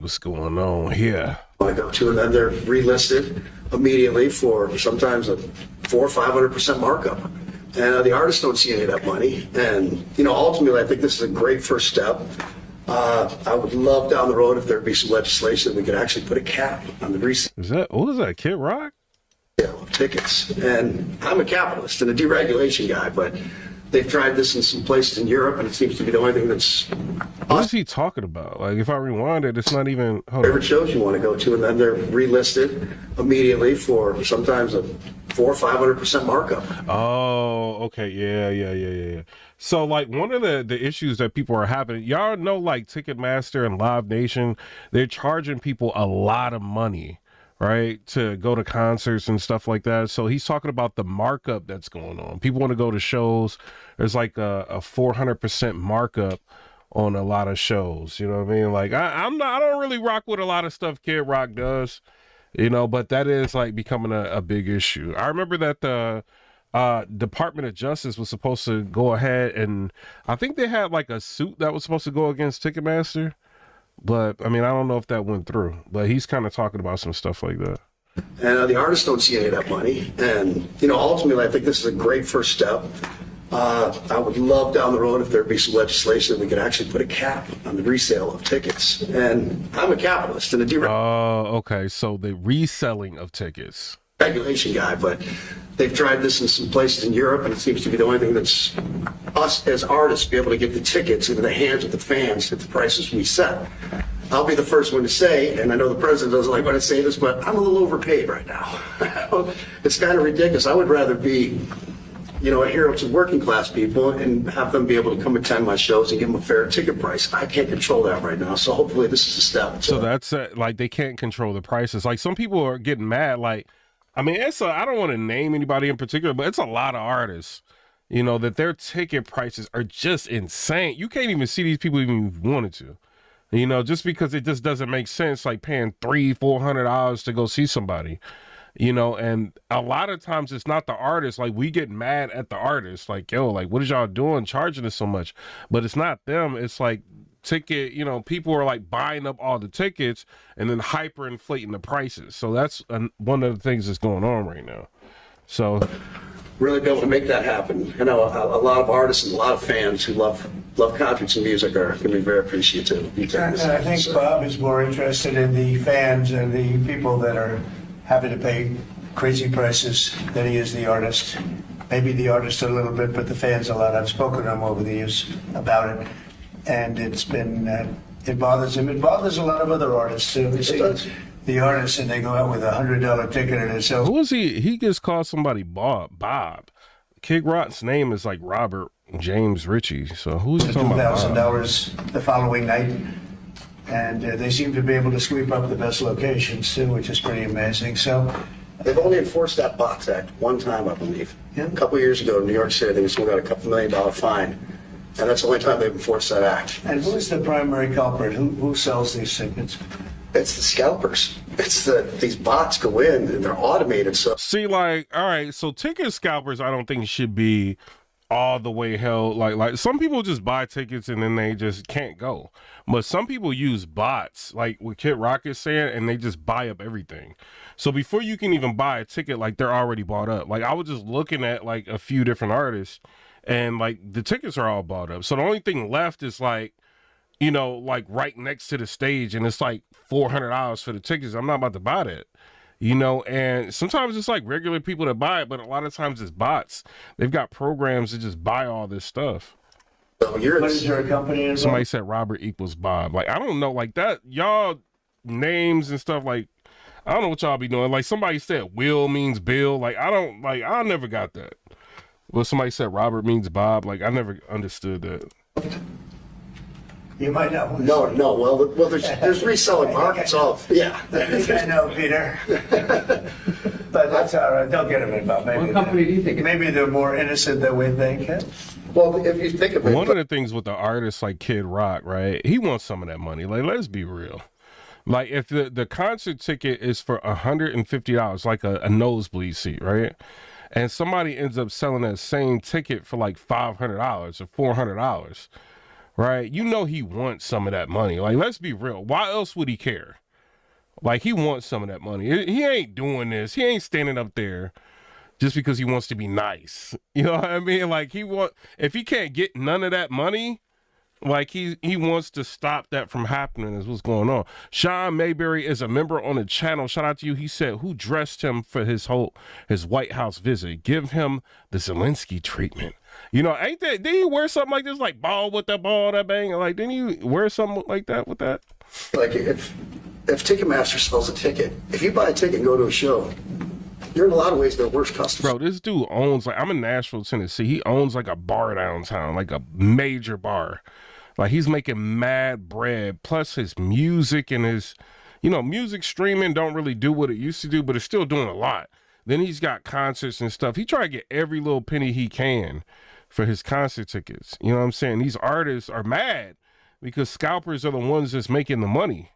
What's going on here? I go to, and then they're relisted immediately for sometimes a 400% or 500% markup. And the artists don't see any of that money. And, ultimately, I think this is a great first step. I would love down the road if there'd be some legislation that we could actually put a cap on the resale. What is that, Kid Rock? Of tickets. And I'm a capitalist and a deregulation guy, but they've tried this in some places in Europe, and it seems to be the only thing that's... What is he talking about? Like, if I rewind it, it's not even... Favorite shows you want to go to, and then they're relisted immediately for sometimes a 400% or 500% markup. Oh, okay. Yeah. So, like, one of the issues that people are having, y'all know, like, Ticketmaster and Live Nation, they're charging people a lot of money, right, to go to concerts and stuff like that. So he's talking about the markup that's going on. People want to go to shows. There's like a 400% markup on a lot of shows. You know what I mean? Like, I don't really rock with a lot of stuff Kid Rock does, but that is like becoming a big issue. I remember that the Department of Justice was supposed to go ahead, and I think they had like a suit that was supposed to go against Ticketmaster. But, I mean, I don't know if that went through, but he's kind of talking about some stuff like that. And the artists don't see any of that money. And, ultimately, I think this is a great first step. I would love down the road if there'd be some legislation that we could actually put a cap on the resale of tickets. And I'm a capitalist and a okay. So the reselling of tickets. Regulation guy, but they've tried this in some places in Europe, and it seems to be the only thing that's us as artists be able to get the tickets into the hands of the fans at the prices we set. I'll be the first one to say, and I know the president doesn't like when I say this, but I'm a little overpaid right now. It's kind of ridiculous. I would rather be, a hero to working class people and have them be able to come attend my shows and give them a fair ticket price. I can't control that right now, so hopefully this is a step. So that's like they can't control the prices. Like some people are getting mad, like, I mean, I don't want to name anybody in particular, but it's a lot of artists, that their ticket prices are just insane. You can't even see these people even if you wanted to, just because it just doesn't make sense, like paying $300-$400 to go see somebody, and a lot of times it's not the artist. Like we get mad at the artist, like, yo, like, what is y'all doing charging us so much? But it's not them. It's like ticket, people are like buying up all the tickets and then hyperinflating the prices. So that's one of the things that's going on right now. So really be able to make that happen. A lot of artists and a lot of fans who love concerts and music are going to be very appreciative. And I think Bob is more interested in the fans and the people that are having to pay crazy prices than he is the artist. Maybe the artist a little bit, but the fans a lot. I've spoken to him over the years about it. And it's been, it bothers him. It bothers a lot of other artists too. You see the artists and they go out with $100 ticket and it sells. Who is he? He gets called somebody Bob. Kid Rock's name is like Robert James Ritchie. So who's he talking about? $2,000 the following night. And they seem to be able to sweep up the best locations too, which is pretty amazing. So they've only enforced that box act one time, I believe. Yeah. A couple of years ago in New York City, I think someone got a $2 million fine. And that's the only time they've enforced that act. And who is the primary culprit? Who sells these tickets? It's the scalpers. It's these bots go in and they're automated. So see, like, all right, so ticket scalpers, I don't think should be all the way held. Like some people just buy tickets and then they just can't go. But some people use bots, like what Kid Rock is saying, and they just buy up everything. So before you can even buy a ticket, like they're already bought up. Like I was just looking at like a few different artists. And like the tickets are all bought up. So the only thing left is like, like right next to the stage and it's like $400 for the tickets. I'm not about to buy that, and sometimes it's like regular people that buy it, but a lot of times it's bots. They've got programs that just buy all this stuff. So what is your company involved? Somebody said Robert equals Bob. Like, I don't know, like that, y'all names and stuff, like, I don't know what y'all be doing. Like somebody said Will means Bill. Like, I never got that. Well, somebody said Robert means Bob. Like, I never understood that. You might know. No. Well, there's reselling markets. Yeah. I know, Peter. But that's all right. Don't get them involved. What company do you think? Maybe they're more innocent than we think. Well, if you think of it. One of the things with the artists like Kid Rock, right? He wants some of that money. Like, let's be real. Like, if the concert ticket is for $150, like a nosebleed seat, right? And somebody ends up selling that same ticket for like $500 or $400, right? You know he wants some of that money. Like, let's be real. Why else would he care? Like, he wants some of that money. He ain't doing this. He ain't standing up there just because he wants to be nice. You know what I mean? Like, if he can't get none of that money, like he wants to stop that from happening is what's going on. Sean Mayberry is a member on the channel. Shout out to you. He said, who dressed him for his White House visit? Give him the Zelensky treatment. You know, ain't that, did he wear something like this? Like ball with that ball, that bang? Like, didn't he wear something like that with that? Like if Ticketmaster sells a ticket, if you buy a ticket and go to a show, you're in a lot of ways their worst customer. Bro, this dude owns, like, I'm in Nashville, Tennessee. He owns like a bar downtown, like a major bar. Like, he's making mad bread, plus his music and his, you know, music streaming don't really do what it used to do, but it's still doing a lot. Then he's got concerts and stuff. He try to get every little penny he can for his concert tickets. You know what I'm saying? These artists are mad because scalpers are the ones that's making the money.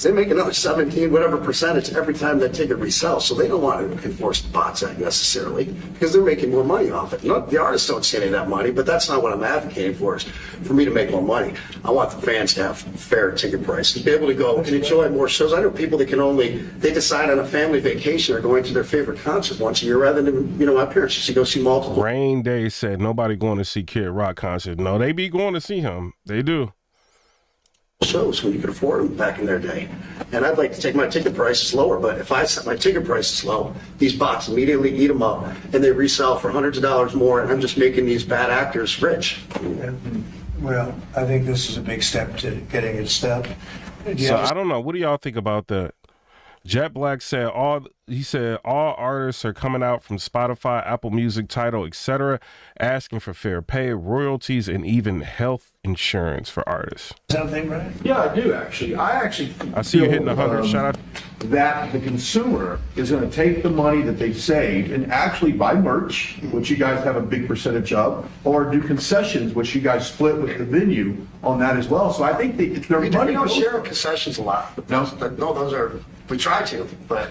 They make another 17 whatever percentage every time that ticket resells, so they don't want to enforce the bots act necessarily because they're making more money off it. The artists don't see any of that money, but that's not what I'm advocating for. Is for me to make more money. I want the fans to have fair ticket prices, be able to go and enjoy more shows. I know people that they decide on a family vacation or going to their favorite concert once a year rather than, you know, my parents used to go see multiple. Rain Day said nobody going to see Kid Rock concert. No, they be going to see him. They do. Shows when you could afford them back in their day. And I'd like to take my ticket prices lower, but if I set my ticket prices low, these bots immediately eat them up and they resell for hundreds of dollars more, and I'm just making these bad actors rich. Well, I think this is a big step to getting it stopped. So I don't know. What do y'all think about that? Jet Black said all artists are coming out from Spotify, Apple Music, Tidal, etc., asking for fair pay, royalties, and even health insurance for artists. Something, right? Yeah, I do actually. I see you hitting 100. Shout out. That the consumer is going to take the money that they save and actually buy merch, which you guys have a big percentage of, or do concessions, which you guys split with the venue on that as well. So I think their money. We don't share concessions a lot. No, those are. We try to, but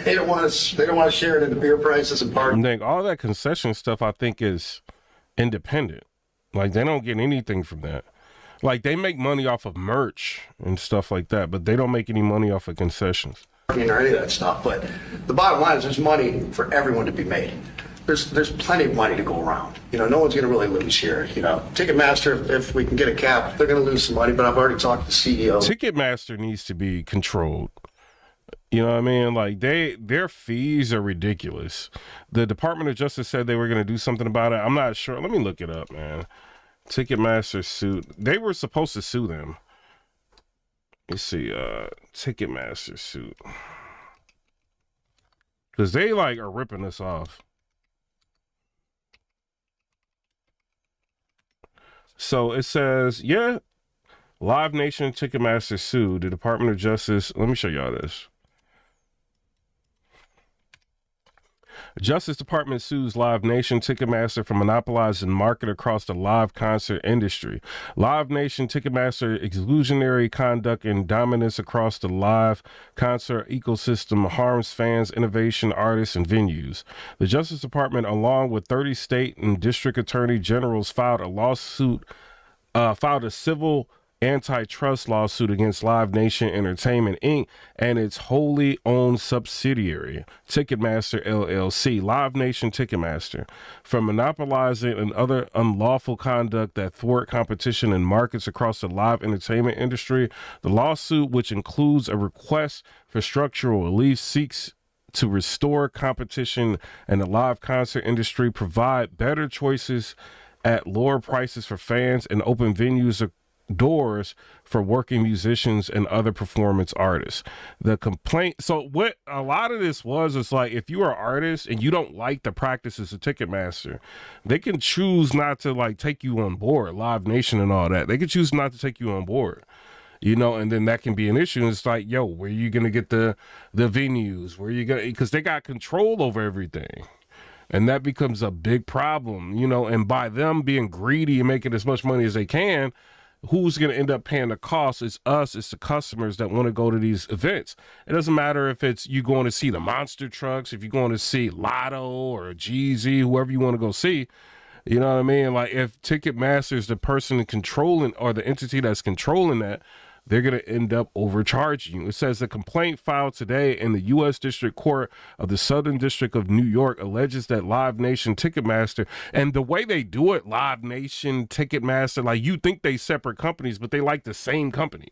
they don't want to. They don't want to share it in the beer prices and parking. I think all that concession stuff, I think, is independent. Like, they don't get anything from that. Like, they make money off of merch and stuff like that, but they don't make any money off of concessions or any of that stuff. But the bottom line is, there's money for everyone to be made. There's plenty of money to go around. You know, no one's going to really lose here. You know, Ticketmaster, if we can get a cap, they're going to lose some money. But I've already talked to the CEO. Ticketmaster needs to be controlled. You know what I mean? Like, their fees are ridiculous. The Department of Justice said they were going to do something about it. I'm not sure. Let me look it up, man. Ticketmaster sued. They were supposed to sue them. Let's see. Ticketmaster suit. Because they, like, are ripping us off. So it says, yeah, Live Nation Ticketmaster sued the Department of Justice. Let me show y'all this. Justice Department sues Live Nation Ticketmaster for monopolizing market across the live concert industry. Live Nation Ticketmaster exclusionary conduct and dominance across the live concert ecosystem harms fans, innovation, artists, and venues. The Justice Department, along with 30 state and district attorney generals, filed a civil antitrust lawsuit against Live Nation Entertainment, Inc. and its wholly owned subsidiary, Ticketmaster, LLC, Live Nation Ticketmaster, for monopolizing and other unlawful conduct that thwart competition in markets across the live entertainment industry. The lawsuit, which includes a request for structural relief, seeks to restore competition in the live concert industry, provide better choices at lower prices for fans, and open venues doors for working musicians and other performance artists. The complaint, so what a lot of this was, is like, if you are an artist and you don't like the practices of Ticketmaster, they can choose not to, like, take you on board, Live Nation and all that. They can choose not to take you on board, you know, and then that can be an issue. And it's like, yo, where are you going to get the venues? Where are you going to, because they got control over everything. And that becomes a big problem, you know, and by them being greedy and making as much money as they can, who's going to end up paying the cost? It's us. It's the customers that want to go to these events. It doesn't matter if it's you going to see the monster trucks, if you're going to see Lotto or Jeezy, whoever you want to go see. You know what I mean? Like if Ticketmaster is the person controlling or the entity that's controlling that, they're going to end up overcharging you. It says the complaint filed today in the U.S. District Court of the Southern District of New York alleges that Live Nation Ticketmaster, and the way they do it, Live Nation Ticketmaster, like you think they separate companies, but they like the same company.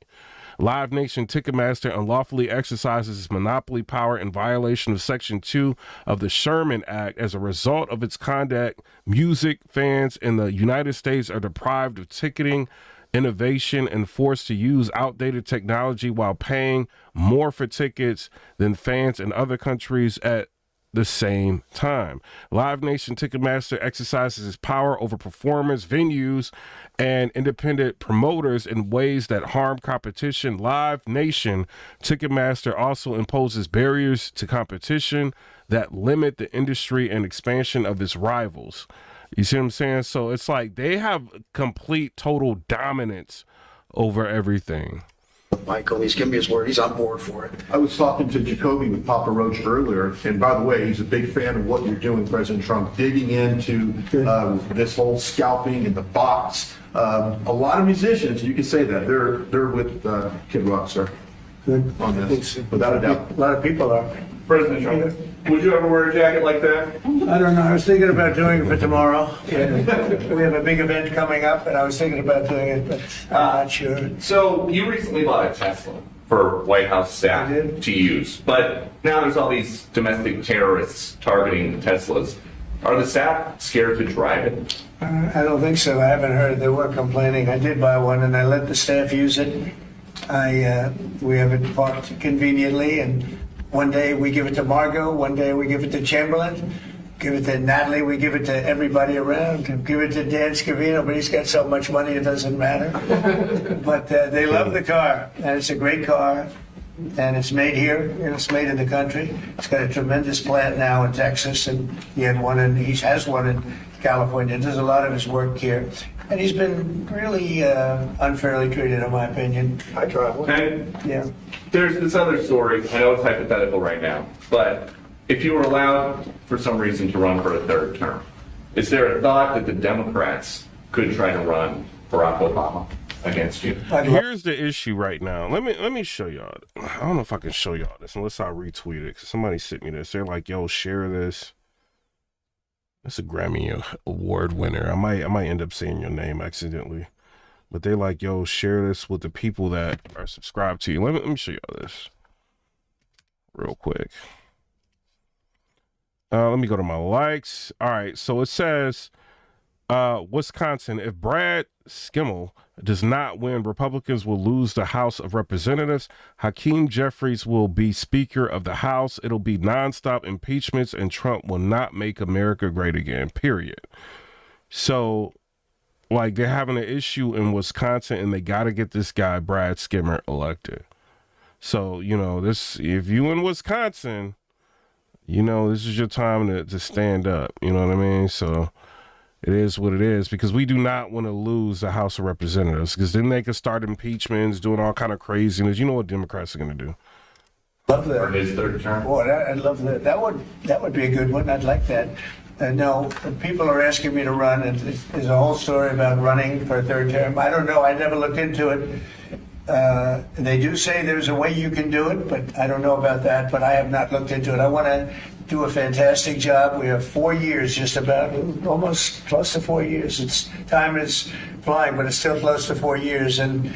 Live Nation Ticketmaster unlawfully exercises its monopoly power in violation of Section 2 of the Sherman Act. As a result of its conduct, music fans in the United States are deprived of ticketing innovation and forced to use outdated technology while paying more for tickets than fans in other countries at the same time. Live Nation Ticketmaster exercises its power over performers, venues, and independent promoters in ways that harm competition. Live Nation Ticketmaster also imposes barriers to competition that limit the industry and expansion of its rivals. You see what I'm saying? So it's like they have complete, total dominance over everything. Michael, he's given me his word. He's on board for it. I was talking to Jacoby with Papa Roach earlier, and by the way, he's a big fan of what you're doing, President Trump, digging into this whole scalping and the bots. A lot of musicians, you can say that, they're with Kid Rock, sir, on this, without a doubt. A lot of people are. President Trump, would you ever wear a jacket like that? I don't know. I was thinking about doing it for tomorrow. We have a big event coming up, and I was thinking about doing it, but I'm not sure. So you recently bought a Tesla for White House staff I did. to use, but now there's all these domestic terrorists targeting the Teslas. Are the staff scared to drive it? I don't think so. I haven't heard. They were complaining. I did buy one, and I let the staff use it. We have it parked conveniently, and one day we give it to Margot, one day we give it to Chamberlain, give it to Natalie, we give it to everybody around, give it to Dan Scavino, but he's got so much money it doesn't matter. But they love the car, and it's a great car, and it's made here, and it's made in the country. It's got a tremendous plant now in Texas, and he has one in California. Does a lot of his work here. And he's been really unfairly treated, in my opinion. I drive one. And Yeah. there's this other story. I know it's hypothetical right now, but if you were allowed for some reason to run for a third term, is there a thought that the Democrats could try to run Barack Obama against you? Here's the issue right now. Let me show y'all. I don't know if I can show y'all this unless I retweet it. 'Cause somebody sent me this. They're like, "Yo, share this." It's a Grammy Award winner. I might end up saying your name accidentally, but they're like, "Yo, share this with the people that are subscribed to you." Let me show y'all this real quick. Let me go to my likes. All right, so it says, Wisconsin, if Brad Skimmel does not win, Republicans will lose the House of Representatives. Hakeem Jeffries will be Speaker of the House. It'll be nonstop impeachments, and Trump will not make America great again, period. So, like, they're having an issue in Wisconsin, and they got to get this guy, Brad Skimmer, elected. So, you know, this, if you in Wisconsin, you know, this is your time to stand up. You know what I mean? So it is what it is, because we do not want to lose the House of Representatives, because then they could start impeachments, doing all kind of craziness. You know what Democrats are going to do. Love For that. his third term? Boy, I'd love that. That would be a good one. I'd like that. No, people are asking me to run, and there's a whole story about running for a third term. I don't know. I never looked into it. They do say there's a way you can do it, but I don't know about that. But I have not looked into it. I want to do a fantastic job. We have 4 years, just about, almost close to 4 years. Time is flying, but it's still close to 4 years, and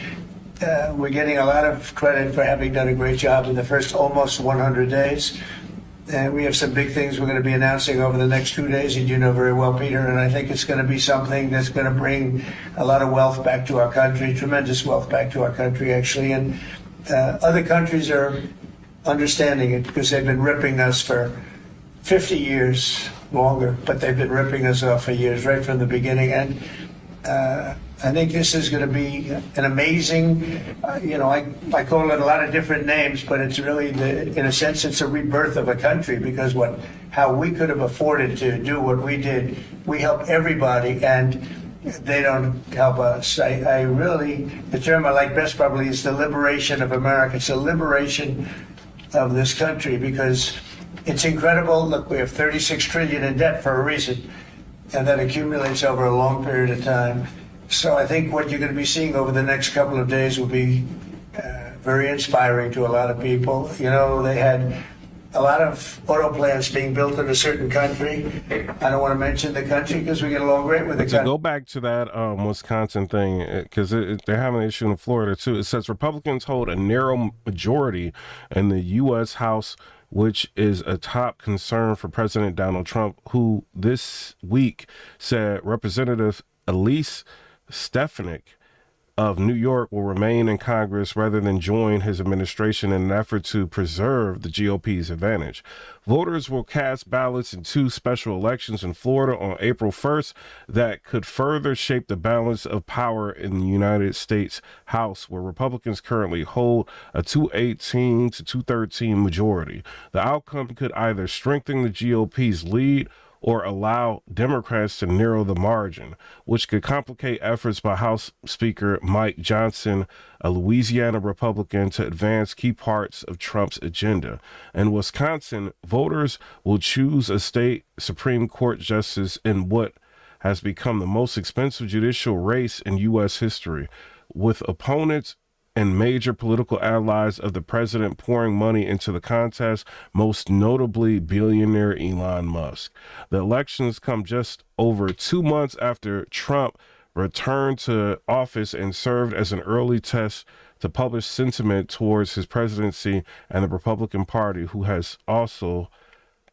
we're getting a lot of credit for having done a great job in the first almost 100 days. And we have some big things we're going to be announcing over the next 2 days, and you know very well, Peter, and I think it's going to be something that's going to bring a lot of wealth back to our country, tremendous wealth back to our country, actually. And other countries are understanding it, because they've been ripping us for 50 years longer, but they've been ripping us off for years, right from the beginning. And I think this is going to be an amazing, I call it a lot of different names, but it's really, in a sense, it's a rebirth of a country, because how we could have afforded to do what we did, we help everybody, and they don't help us. I really, the term I like best probably is the liberation of America. It's a liberation of this country, because it's incredible. Look, we have 36 trillion in debt for a reason. and that accumulates over a long period of time. So I think what you're going to be seeing over the next couple of days will be very inspiring to a lot of people. You know, they had a lot of auto plants being built in a certain country. I don't want to mention the country because we get along great with the To country. go back to that Wisconsin thing, because they're having an issue in Florida too. It says Republicans hold a narrow majority in the U.S. House, which is a top concern for President Donald Trump, who this week said Representative Elise Stefanik of New York will remain in Congress rather than join his administration in an effort to preserve the GOP's advantage. Voters will cast ballots in 2 special elections in Florida on April 1st that could further shape the balance of power in the United States House, where Republicans currently hold a 218 to 213 majority. The outcome could either strengthen the GOP's lead or allow Democrats to narrow the margin, which could complicate efforts by House Speaker Mike Johnson, a Louisiana Republican, to advance key parts of Trump's agenda. In Wisconsin, voters will choose a state Supreme Court justice in what has become the most expensive judicial race in U.S. history, with opponents and major political allies of the president pouring money into the contest, most notably billionaire Elon Musk. The elections come just over 2 months after Trump returned to office and served as an early test to public sentiment towards his presidency and the Republican Party, who has also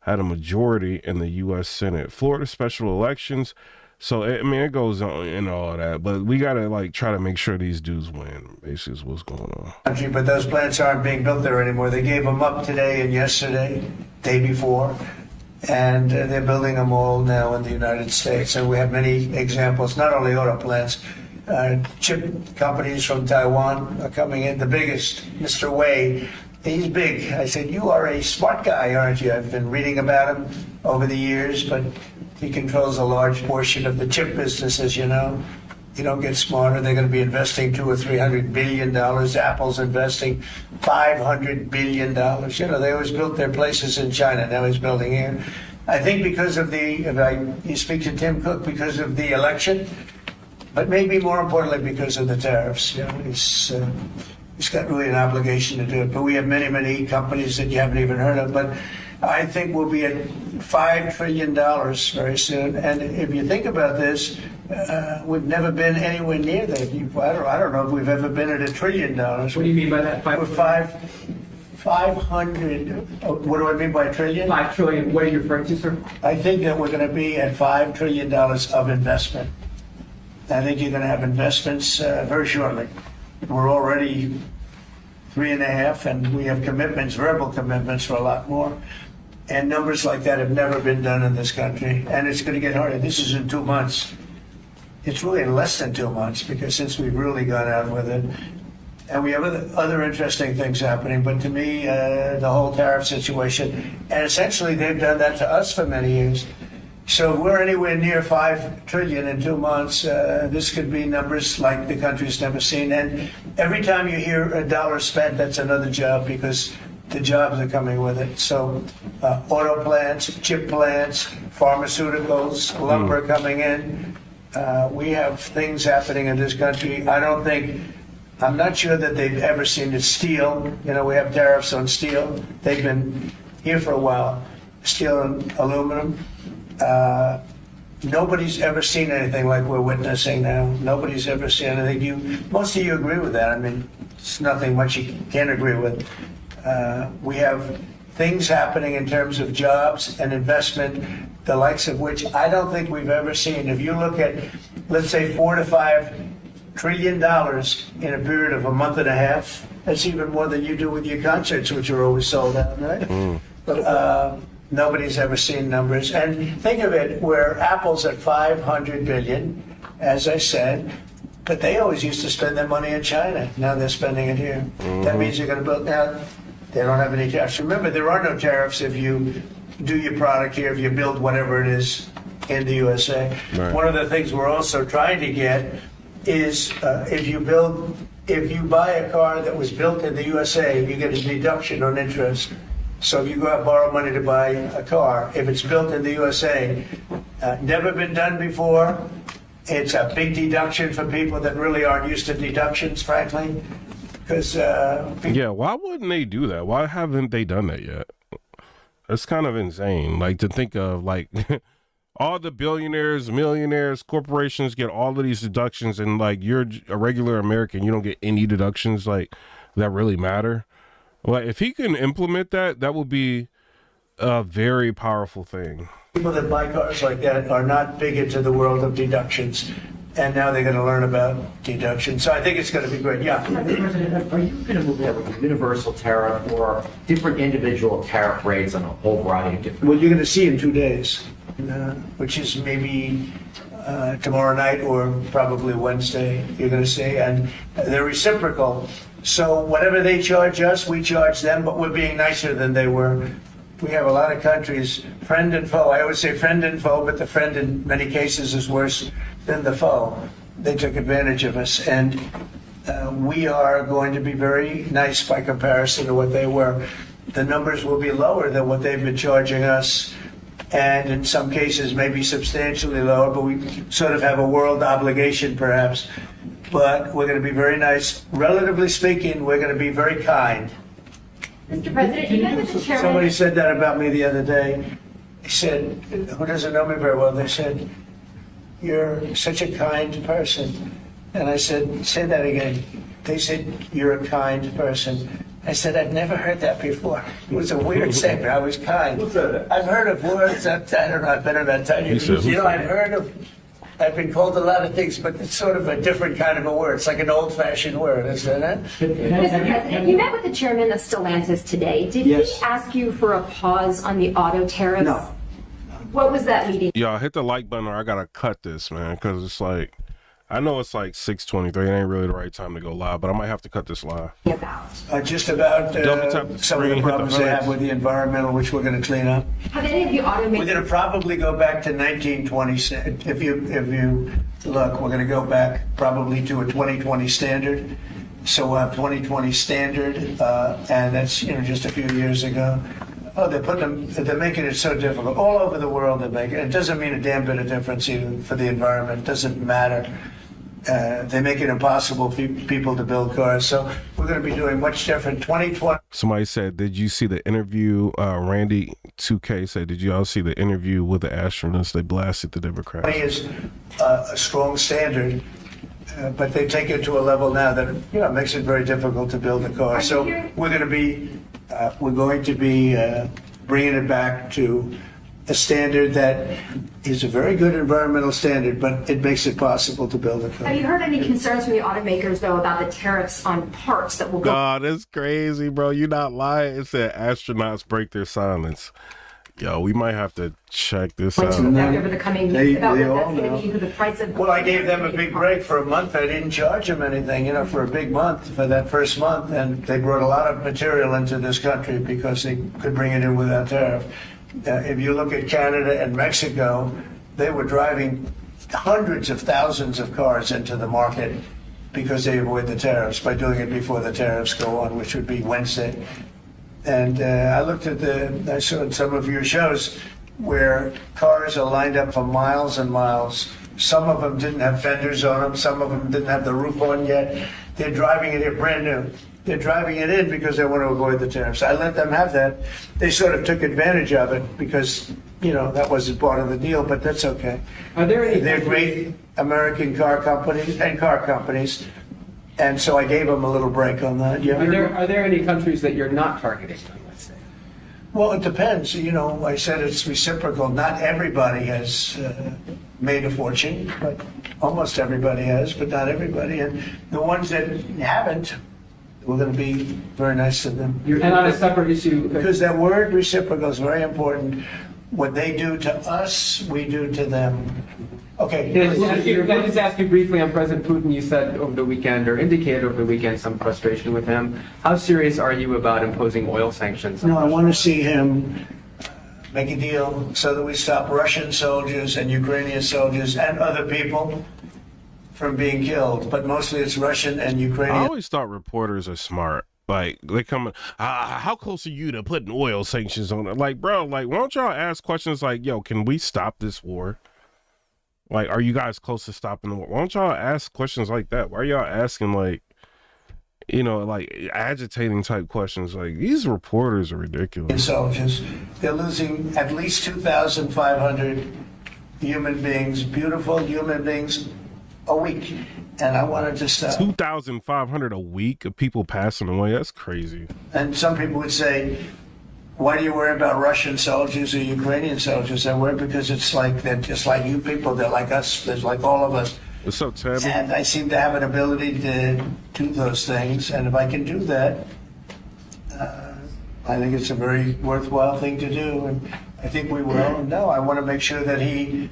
had a majority in the U.S. Senate. Florida special elections. So, I mean, it goes on and all that, but we got to, like, try to make sure these dudes win, basically, is what's going on. Country, but those plants aren't being built there anymore. They gave them up today and yesterday, day before, and they're building them all now in the United States. And we have many examples, not only auto plants, chip companies from Taiwan are coming in. The biggest, Mr. Wei, he's big. I said, you are a smart guy, aren't you? I've been reading about him over the years, but he controls a large portion of the chip business, as you know. You don't get smarter. They're going to be investing $200 or $300 billion. Apple's investing $500 billion. You know, they always built their places in China. Now he's building here. I think because of you speak to Tim Cook, because of the election, but maybe more importantly because of the tariffs. You know, he's got really an obligation to do it. But we have many, many companies that you haven't even heard of. But I think we'll be at $5 trillion very soon. And if you think about this, we've never been anywhere near that. I don't know if we've ever been at $1 trillion. What do you mean by that? 500. What do I mean by trillion? 5 trillion. What are you referring to, sir? I think that we're going to be at $5 trillion of investment. I think you're going to have investments very shortly. We're already 3.5, and we have commitments, verbal commitments for a lot more. And numbers like that have never been done in this country, and it's going to get harder. This is in 2 months. It's really in less than 2 months, because since we've really gone out with it, and we have other interesting things happening. But to me, the whole tariff situation, and essentially they've done that to us for many years. So if we're anywhere near $5 trillion in 2 months, this could be numbers like the country's never seen. And every time you hear a dollar spent, that's another job, because the jobs are coming with it. So auto plants, chip plants, pharmaceuticals, lumber coming in. We have things happening in this country. I'm not sure that they've ever seen it. Steel, you know, we have tariffs on steel. They've been here for a while. Steel and aluminum. Nobody's ever seen anything like we're witnessing now. Nobody's ever seen anything. Most of you agree with that. I mean, it's nothing much you can't agree with. We have things happening in terms of jobs and investment, the likes of which I don't think we've ever seen. If you look at, let's say, $4 to $5 trillion in a period of a month and a half, that's even more than you do with your concerts, which are always sold out, right? But nobody's ever seen numbers. And think of it, where Apple's at $500 billion, as I said, but they always used to spend their money in China. Now they're spending it here. That means they're going to build. Now, they don't have any tariffs. Remember, there are no tariffs if you do your product here, if you build whatever it is in the USA. Right. One of the things we're also trying to get is if you buy a car that was built in the USA, you get a deduction on interest. So if you go out and borrow money to buy a car, if it's built in the USA, Never been done before. It's a big deduction for people that really aren't used to deductions, frankly. Because Yeah, why wouldn't they do that? Why haven't they done that yet? It's kind of insane. Like, to think of, like, all the billionaires, millionaires, corporations get all of these deductions, and, like, you're a regular American, you don't get any deductions, like, that really matter. Like, if he can implement that, that would be a very powerful thing. people that buy cars like that are not big into the world of deductions. And now they're going to learn about deductions. So I think it's going to be great. Yeah. Mr. President, are you going to move ahead with a universal tariff or different individual tariff rates on a whole variety of different? Well, you're going to see in 2 days, which is maybe tomorrow night or probably Wednesday, you're going to see. And they're reciprocal. So whatever they charge us, we charge them, but we're being nicer than they were. We have a lot of countries, friend and foe. I always say friend and foe, but the friend in many cases is worse than the foe. They took advantage of us, and we are going to be very nice by comparison to what they were. The numbers will be lower than what they've been charging us, and in some cases maybe substantially lower, but we sort of have a world obligation perhaps. But we're going to be very nice. Relatively speaking, we're going to be very kind. Mr. President, you met with the chairman. Somebody said that about me the other day. He said, who doesn't know me very well, they said, "You're such a kind person." And I said, "Say that again." They said, "You're a kind person." I said, "I've never heard that before." It was a weird statement. I was kind. Who said that? I've heard of words that, I don't know, I've been in that time. I've been called a lot of things, but it's sort of a different kind of a word. It's like an old-fashioned word, isn't it? Mr. President, you met with the chairman of Stellantis today. Did Yes. he ask you for a pause on the auto tariffs? No. What was that meeting Y'all hit the like button or I gotta cut this, man, because it's like, I know it's like 6:23. It ain't really the right time to go live, but I might have to cut this live. about? Just about Double tap the some of screen, the hit the problems they have highlights. with the environmental, which we're going to clean up. Have any of you We're automakers? going to probably go back to 1920. If you look, we're going to go back probably to a 2020 standard. So we'll have 2020 standard, and that's just a few years ago. Oh, they're making it so difficult all over the world. They're making it. It doesn't mean a damn bit of difference even for the environment. It doesn't matter. They make it impossible for people to build cars. So we're going to be doing much different. 2020. Somebody said, did you see the interview? Randy 2K said, did you all see the interview with the astronauts? They blasted the Democrats. Is a strong standard, but they take it to a level now that makes it very difficult to build a car. So we're going to be bringing it back to a standard that is a very good environmental standard, but it makes it possible to build a car. Have you heard any concerns from the automakers, though, about the tariffs on parts that will go God, that's crazy, bro. You're not lying. It said astronauts break their silence. Yo, we might have to check this out. over the coming weeks about they what all that's going know. to mean for the price of? Well, I gave them a big break for a month. I didn't charge them anything, for a big month, for that first month. And they brought a lot of material into this country because they could bring it in without tariff. If you look at Canada and Mexico, they were driving hundreds of thousands of cars into the market because they avoid the tariffs by doing it before the tariffs go on, which would be Wednesday. And I saw some of your shows where cars are lined up for miles and miles. Some of them didn't have fenders on them. Some of them didn't have the roof on yet. They're driving it in brand new. They're driving it in because they want to avoid the tariffs. I let them have that. They sort of took advantage of it because, that wasn't part of the deal, but that's okay. Are there any? They're great American car companies. And so I gave them a little break on that. Yeah. Are there any countries that you're not targeting? Let's say. Well, it depends. I said it's reciprocal. Not everybody has made a fortune, but almost everybody has, but not everybody. And the ones that haven't, we're going to be very nice to them. And on a separate issue, Because that word reciprocal is very important. What they do to us, we do to them. Okay. can I just ask you briefly on President Putin? You said over the weekend, or indicated over the weekend, some frustration with him. How serious are you about imposing oil sanctions? No, I want to see him make a deal so that we stop Russian soldiers and Ukrainian soldiers and other people from being killed. But mostly it's Russian and I Ukrainian. always thought reporters are smart. Like, they come, how close are you to putting oil sanctions on it? Like, bro, why don't y'all ask questions like, yo, can we stop this war? Like, are you guys close to stopping the war? Why don't y'all ask questions like that? Why are y'all asking, like, like agitating type questions? Like, these reporters are ridiculous. Soldiers, they're losing at least 2,500 human beings, beautiful human beings, a week. And I wanted to stop. 2,500 a week of people passing away. That's crazy. And some people would say, why do you worry about Russian soldiers or Ukrainian soldiers? I worry because it's like they're just like you people. They're like us. They're like all of us. What's up, Tabby? And I seem to have an ability to do those things. And if I can do that, I think it's a very worthwhile thing to do. And I think we will. And no, I want to make sure that he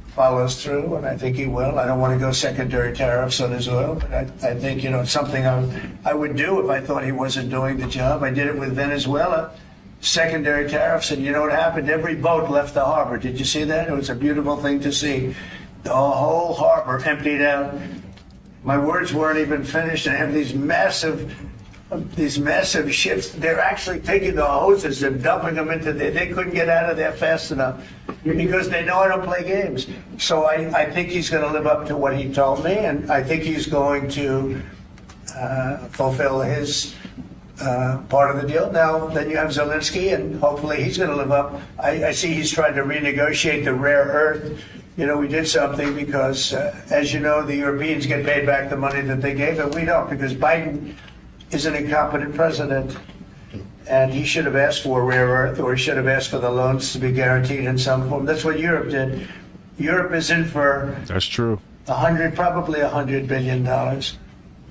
follows through, and I think he will. I don't want to go secondary tariffs on his oil, but I think, it's something I would do if I thought he wasn't doing the job. I did it with Venezuela. Secondary tariffs, and you know what happened? Every boat left the harbor. Did you see that? It was a beautiful thing to see. The whole harbor emptied out. My words weren't even finished. I have these massive ships. They're actually taking the hoses and dumping them into there. They couldn't get out of there fast enough because they know I don't play games. So I think he's going to live up to what he told me, and I think he's going to fulfill his part of the deal. Now, then you have Zelensky, and hopefully he's going to live up. I see he's trying to renegotiate the rare earth. We did something because, as you know, the Europeans get paid back the money that they gave, and we don't, because Biden is an incompetent president. And he should have asked for rare earth, or he should have asked for the loans to be guaranteed in some form. That's what Europe did. Europe is in for That's true. probably $100 billion.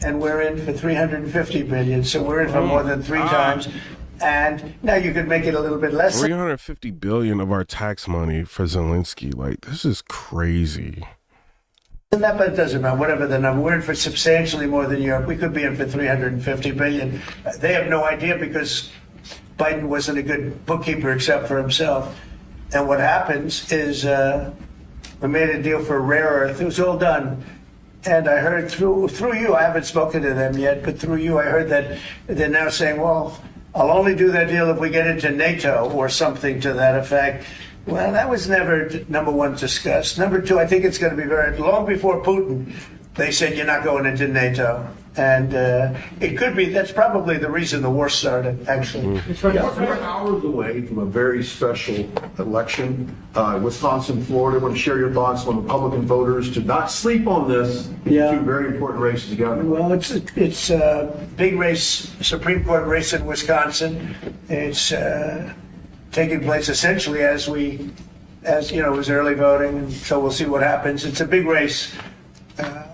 And we're in for 350 billion, so we're in for more than three times. And now you could make it a little bit less. 350 billion of our tax money for Zelensky. Like, this is crazy. But it doesn't matter, whatever the number. We're in for substantially more than Europe. We could be in for 350 billion. They have no idea because Biden wasn't a good bookkeeper except for himself. And what happens is we made a deal for rare earth. It was all done. And I heard through you, I haven't spoken to them yet, but through you, I heard that they're now saying, well, I'll only do that deal if we get into NATO or something to that effect. Well, that was never, number one, discussed. Number two, I think it's going to be very long before Putin. They said you're not going into NATO. And it could be, that's probably the reason the war started, actually. We're hours away from a very special election. Wisconsin, Florida, I want to share your thoughts on Republican voters to not sleep on this. Yeah. Two very important races together. Well, it's a big race, Supreme Court race in Wisconsin. It's taking place essentially as it was early voting, so we'll see what happens. It's a big race.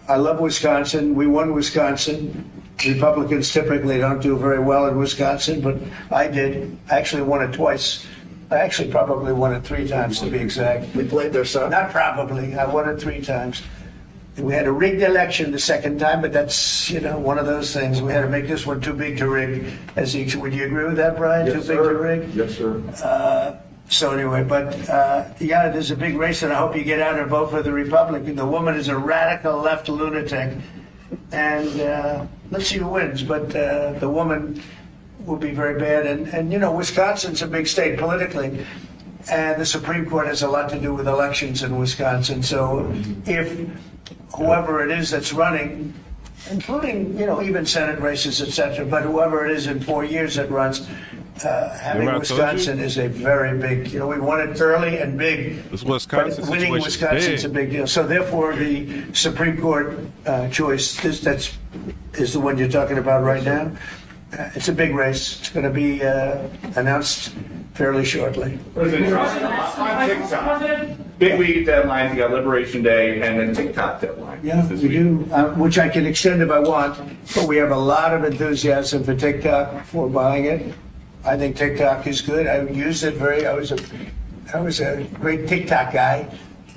I love Wisconsin. We won Wisconsin. Republicans typically don't do very well in Wisconsin, but I did. I actually won it twice. I actually probably won it 3 times, to be exact. We played their son. Not probably. I won it 3 times. We had a rigged election the second time, but that's, one of those things. We had to make this one too big to rig. Would you agree with that, Brian? Yes, too sir. big to rig? Yes, sir. So anyway, but there's a big race, and I hope you get out and vote for the Republican. The woman is a radical left lunatic, and let's see who wins. But the woman will be very bad, and Wisconsin's a big state politically, and the Supreme Court has a lot to do with elections in Wisconsin. So if whoever it is that's running, including even Senate races, etc., but whoever it is in 4 years that runs. Having Wisconsin is a very big, we won it early and big. This Wisconsin but winning Wisconsin's a big deal. So therefore, the Supreme Court choice is the one you're talking about right now. It's a big race. It's going to be announced fairly shortly. President Trump, on TikTok. Big week deadlines. You got Liberation Day and then TikTok deadline. Yeah, we do, which I can extend if I want. But we have a lot of enthusiasm for TikTok for buying it. I think TikTok is good. I used it I was a great TikTok guy,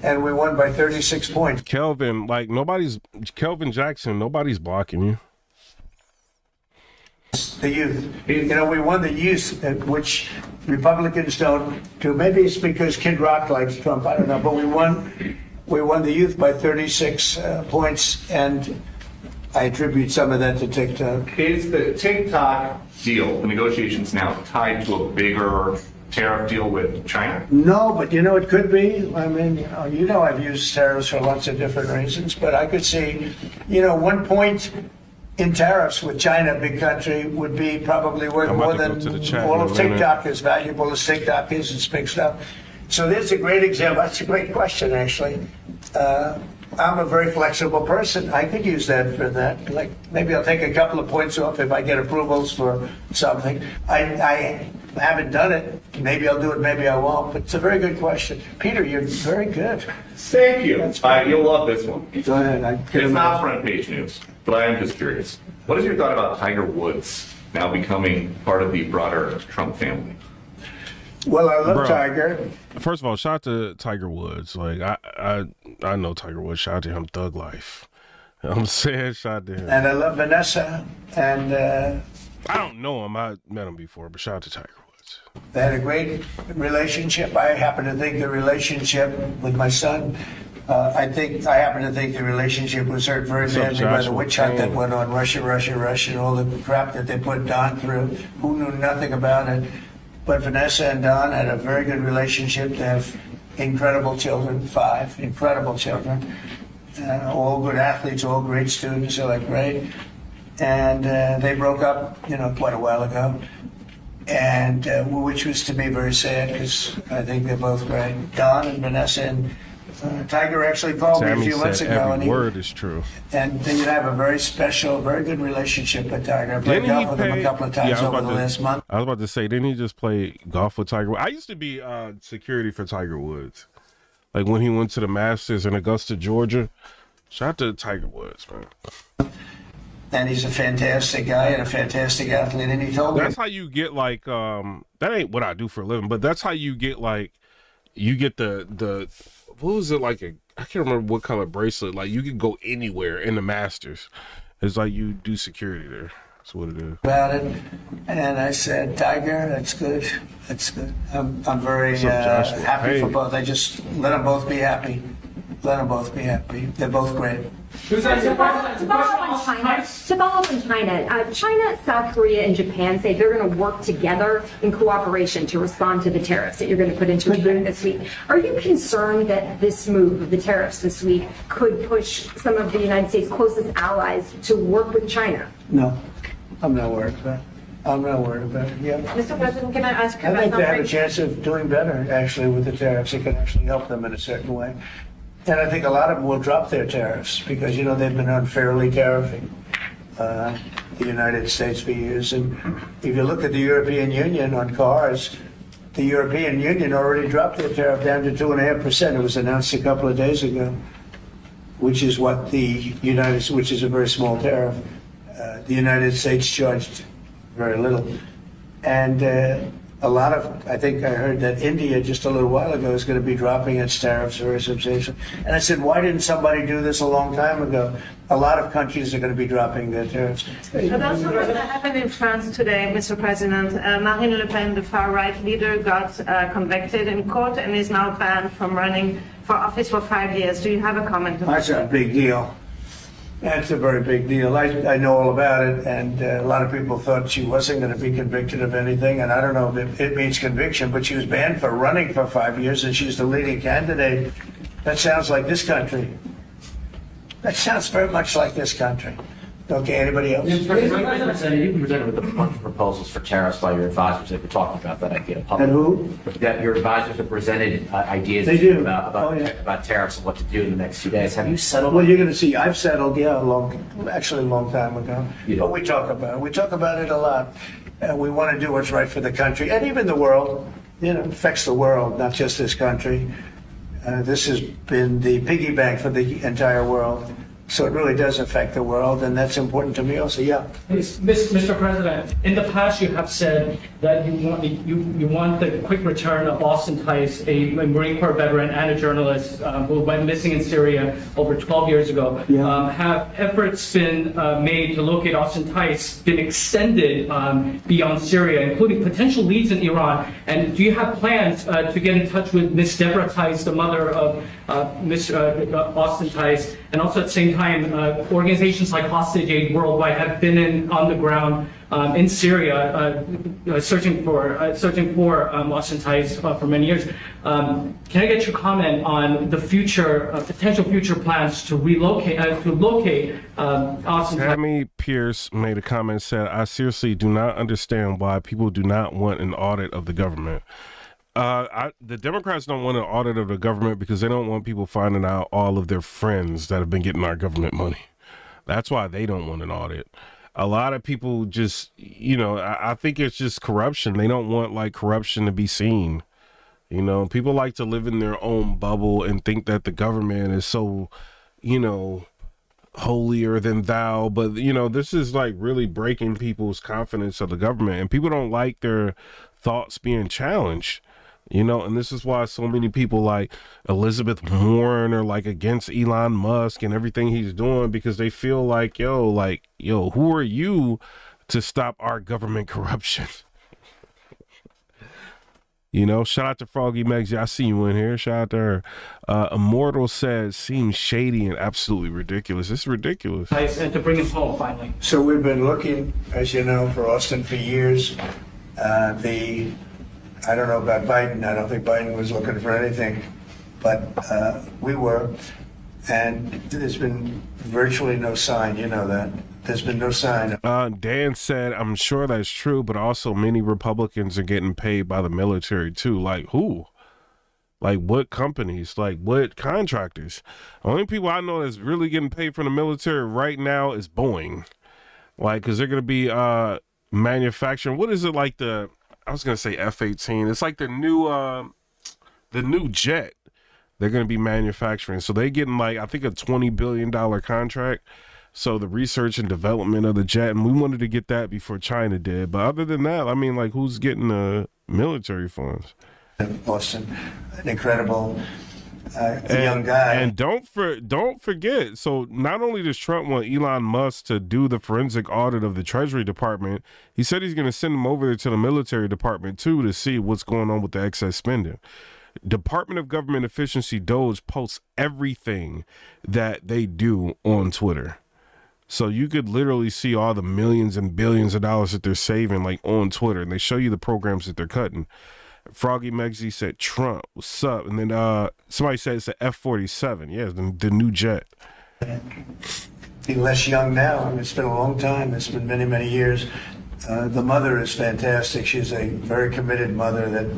and we won by 36 points. Kelvin Jackson, nobody's blocking you. The youth. We won the youth, which Republicans don't do. Maybe it's because Kid Rock likes Trump. I don't know. But we won the youth by 36 points, and I attribute some of that to TikTok. Is the TikTok deal, the negotiations now, tied to a bigger tariff deal with China? No, but it could be. I mean, I've used tariffs for lots of different reasons, but I could see, one point in tariffs with China, big country, would be probably worth I'm about more to go than to the chat all in a of minute. TikTok, as valuable as TikTok is. It's big stuff. So there's a great example. That's a great question, actually. I'm a very flexible person. I could use that for that. Like, maybe I'll take a couple of points off if I get approvals for something. I haven't done it. Maybe I'll do it, maybe I won't. But it's a very good question. Peter, you're very good. Thank you. You'll love this one. Go ahead. It's not front page news, but I am just curious. What is your thought about Tiger Woods now becoming part of the broader Trump family? Well, I love Bro. Tiger. First of all, shout out to Tiger Woods. Like I know Tiger Woods. Shout out to him, Thug Life. I'm saying shout out to him. And I love Vanessa. And I don't know him. I met him before, but shout out to Tiger Woods. they had a great relationship. I happen to think the relationship with my son, I happen to think the relationship was hurt very What's up, badly by the Joshua? witch hunt that went on, Russia, and all the crap that they put Don through, who knew nothing about it. But Vanessa and Don had a very good relationship. They have incredible children, 5 incredible children, all good athletes, all great students. They're like great. And they broke up, quite a while ago, and which was to me very sad because I think they're both great. Don and Vanessa and Tiger actually called me a Sammy few months said ago, every word is true. and they have a very special, very good relationship with Tiger. I played Didn't he golf with him a couple of times Yeah, I was over about the to- last month. I was about to say, didn't he just play golf with Tiger Woods? I used to be security for Tiger Woods. Like when he went to the Masters in Augusta, Georgia. Shout out to Tiger Woods, man. And he's a fantastic guy and a fantastic athlete. And he told me, That's how you get like that ain't what I do for a living, but that's how you get like you get the what was it like I can't remember what color bracelet. Like you can go anywhere in the Masters. It's like you do security there. That's what it is. about it, and I said, Tiger, that's good. That's good. I'm very What's up, Joshua? happy Hey. for both. I just let them both be happy. Let them both be happy. They're both great. To follow up on China, China, South Korea, and Japan say they're going to work together in cooperation to respond to the tariffs that you're going to put into effect this week. Are you concerned that this move of the tariffs this week could push some of the United States' closest allies to work with China? No, I'm not worried about it. I'm not worried about it. Yeah. Mr. President, can I ask I about think they have a something? chance of doing better, actually, with the tariffs. It can actually help them in a certain way. And I think a lot of them will drop their tariffs because, they've been unfairly tariffing the United States for years. And if you look at the European Union on cars, the European Union already dropped their tariff down to 2.5%. It was announced a couple of days ago, which is what which is a very small tariff. The United States charged very little. And I think I heard that India just a little while ago is going to be dropping its tariffs very substantially. And I said, why didn't somebody do this a long time ago? A lot of countries are going to be dropping their tariffs. But that's not what happened in France today, Mr. President. Marine Le Pen, the far-right leader, got convicted in court and is now banned from running for office for 5 years. Do you have a comment on That's a that? big deal. That's a very big deal. I know all about it, and a lot of people thought she wasn't going to be convicted of anything, and I don't know if it means conviction, but she was banned for running for 5 years, and she's the leading candidate. That sounds like this country. That sounds very much like this country. Okay, anybody else? You've been presented with a bunch of proposals for tariffs by your advisors that were talking about that idea. And who? That your advisors have presented ideas They do. about Oh, yeah. about tariffs and what to do in the next few days. Have you settled? Well, you're going to see, I've settled, a long time ago. You But don't. we talk about it. We talk about it a lot. We want to do what's right for the country and even the world. It affects the world, not just this country. This has been the piggy bank for the entire world. So it really does affect the world, and that's important to me also, yeah. Mr. President, in the past you have said that you want the quick return of Austin Tice, a Marine Corps veteran and a journalist who went missing in Syria over 12 years ago. Yeah. Have efforts been made to locate Austin Tice been extended beyond Syria, including potential leads in Iran? And do you have plans to get in touch with Ms. Deborah Tice, the mother of Austin Tice, and also at the same time, organizations like Hostage Aid Worldwide have been on the ground in Syria, searching for Austin Tice for many years. Can I get your comment on the future, potential future plans to relocate, to locate Austin Tice? Tammy Pierce made a comment, said, I seriously do not understand why people do not want an audit of the government. The Democrats don't want an audit of the government because they don't want people finding out all of their friends that have been getting our government money. That's why they don't want an audit. A lot of people just, you know, I think it's just corruption. They don't want like corruption to be seen. You know, people like to live in their own bubble and think that the government is so, you know, holier than thou. But, you know, this is like really breaking people's confidence of the government, and people don't like their thoughts being challenged. You know, and this is why so many people like Elizabeth Warren are like against Elon Musk and everything he's doing, because they feel like, yo, who are you to stop our government corruption? You know, shout out to Froggy Megsy. I see you in here. Shout out to her. Immortal says, seems shady and absolutely ridiculous. It's ridiculous. And to bring him home finally. So we've been looking, as you know, for Austin for years. I don't know about Biden. I don't think Biden was looking for anything, but we were. And there's been virtually no sign, you know that. There's been no sign. Dan said, I'm sure that's true, but also many Republicans are getting paid by the military too. Like who? Like what companies? Like what contractors? The only people I know that's really getting paid from the military right now is Boeing. Like, because they're going to be manufacturing. What is it like I was going to say F-18. It's like the new jet they're going to be manufacturing. So they're getting like, I think, a $20 billion contract. So the research and development of the jet, and we wanted to get that before China did. But other than that, I mean, like, who's getting the military funds? Austin, an incredible young guy. And don't forget, so not only does Trump want Elon Musk to do the forensic audit of the Treasury Department, he said he's going to send him over there to the military department too to see what's going on with the excess spending. Department of Government Efficiency, DOGE, posts everything that they do on Twitter. So you could literally see all the millions and billions of dollars that they're saving, like on Twitter, and they show you the programs that they're cutting. Froggy Megsy said, Trump, what's up? And then somebody said it's an F-47. Yeah, the new jet. Be less young now. I mean, it's been a long time. It's been many, many years. The mother is fantastic. She's a very committed mother that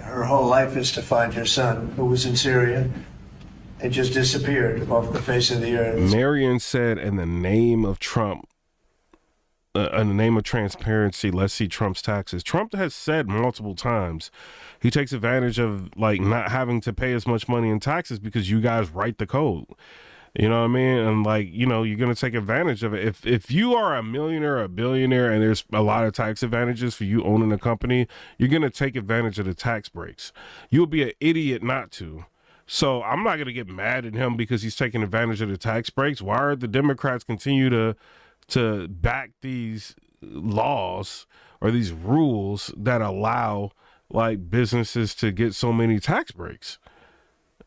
her whole life is to find her son, who was in Syria and just disappeared off the face of the earth. Marion said, in the name of Trump, in the name of transparency, let's see Trump's taxes. Trump has said multiple times he takes advantage of like not having to pay as much money in taxes because you guys write the code. You know what I mean? And like, you know, you're going to take advantage of it. If you are a millionaire or a billionaire and there's a lot of tax advantages for you owning a company, you're going to take advantage of the tax breaks. You'll be an idiot not to. So I'm not going to get mad at him because he's taking advantage of the tax breaks. Why are the Democrats continue to back these laws or these rules that allow like businesses to get so many tax breaks?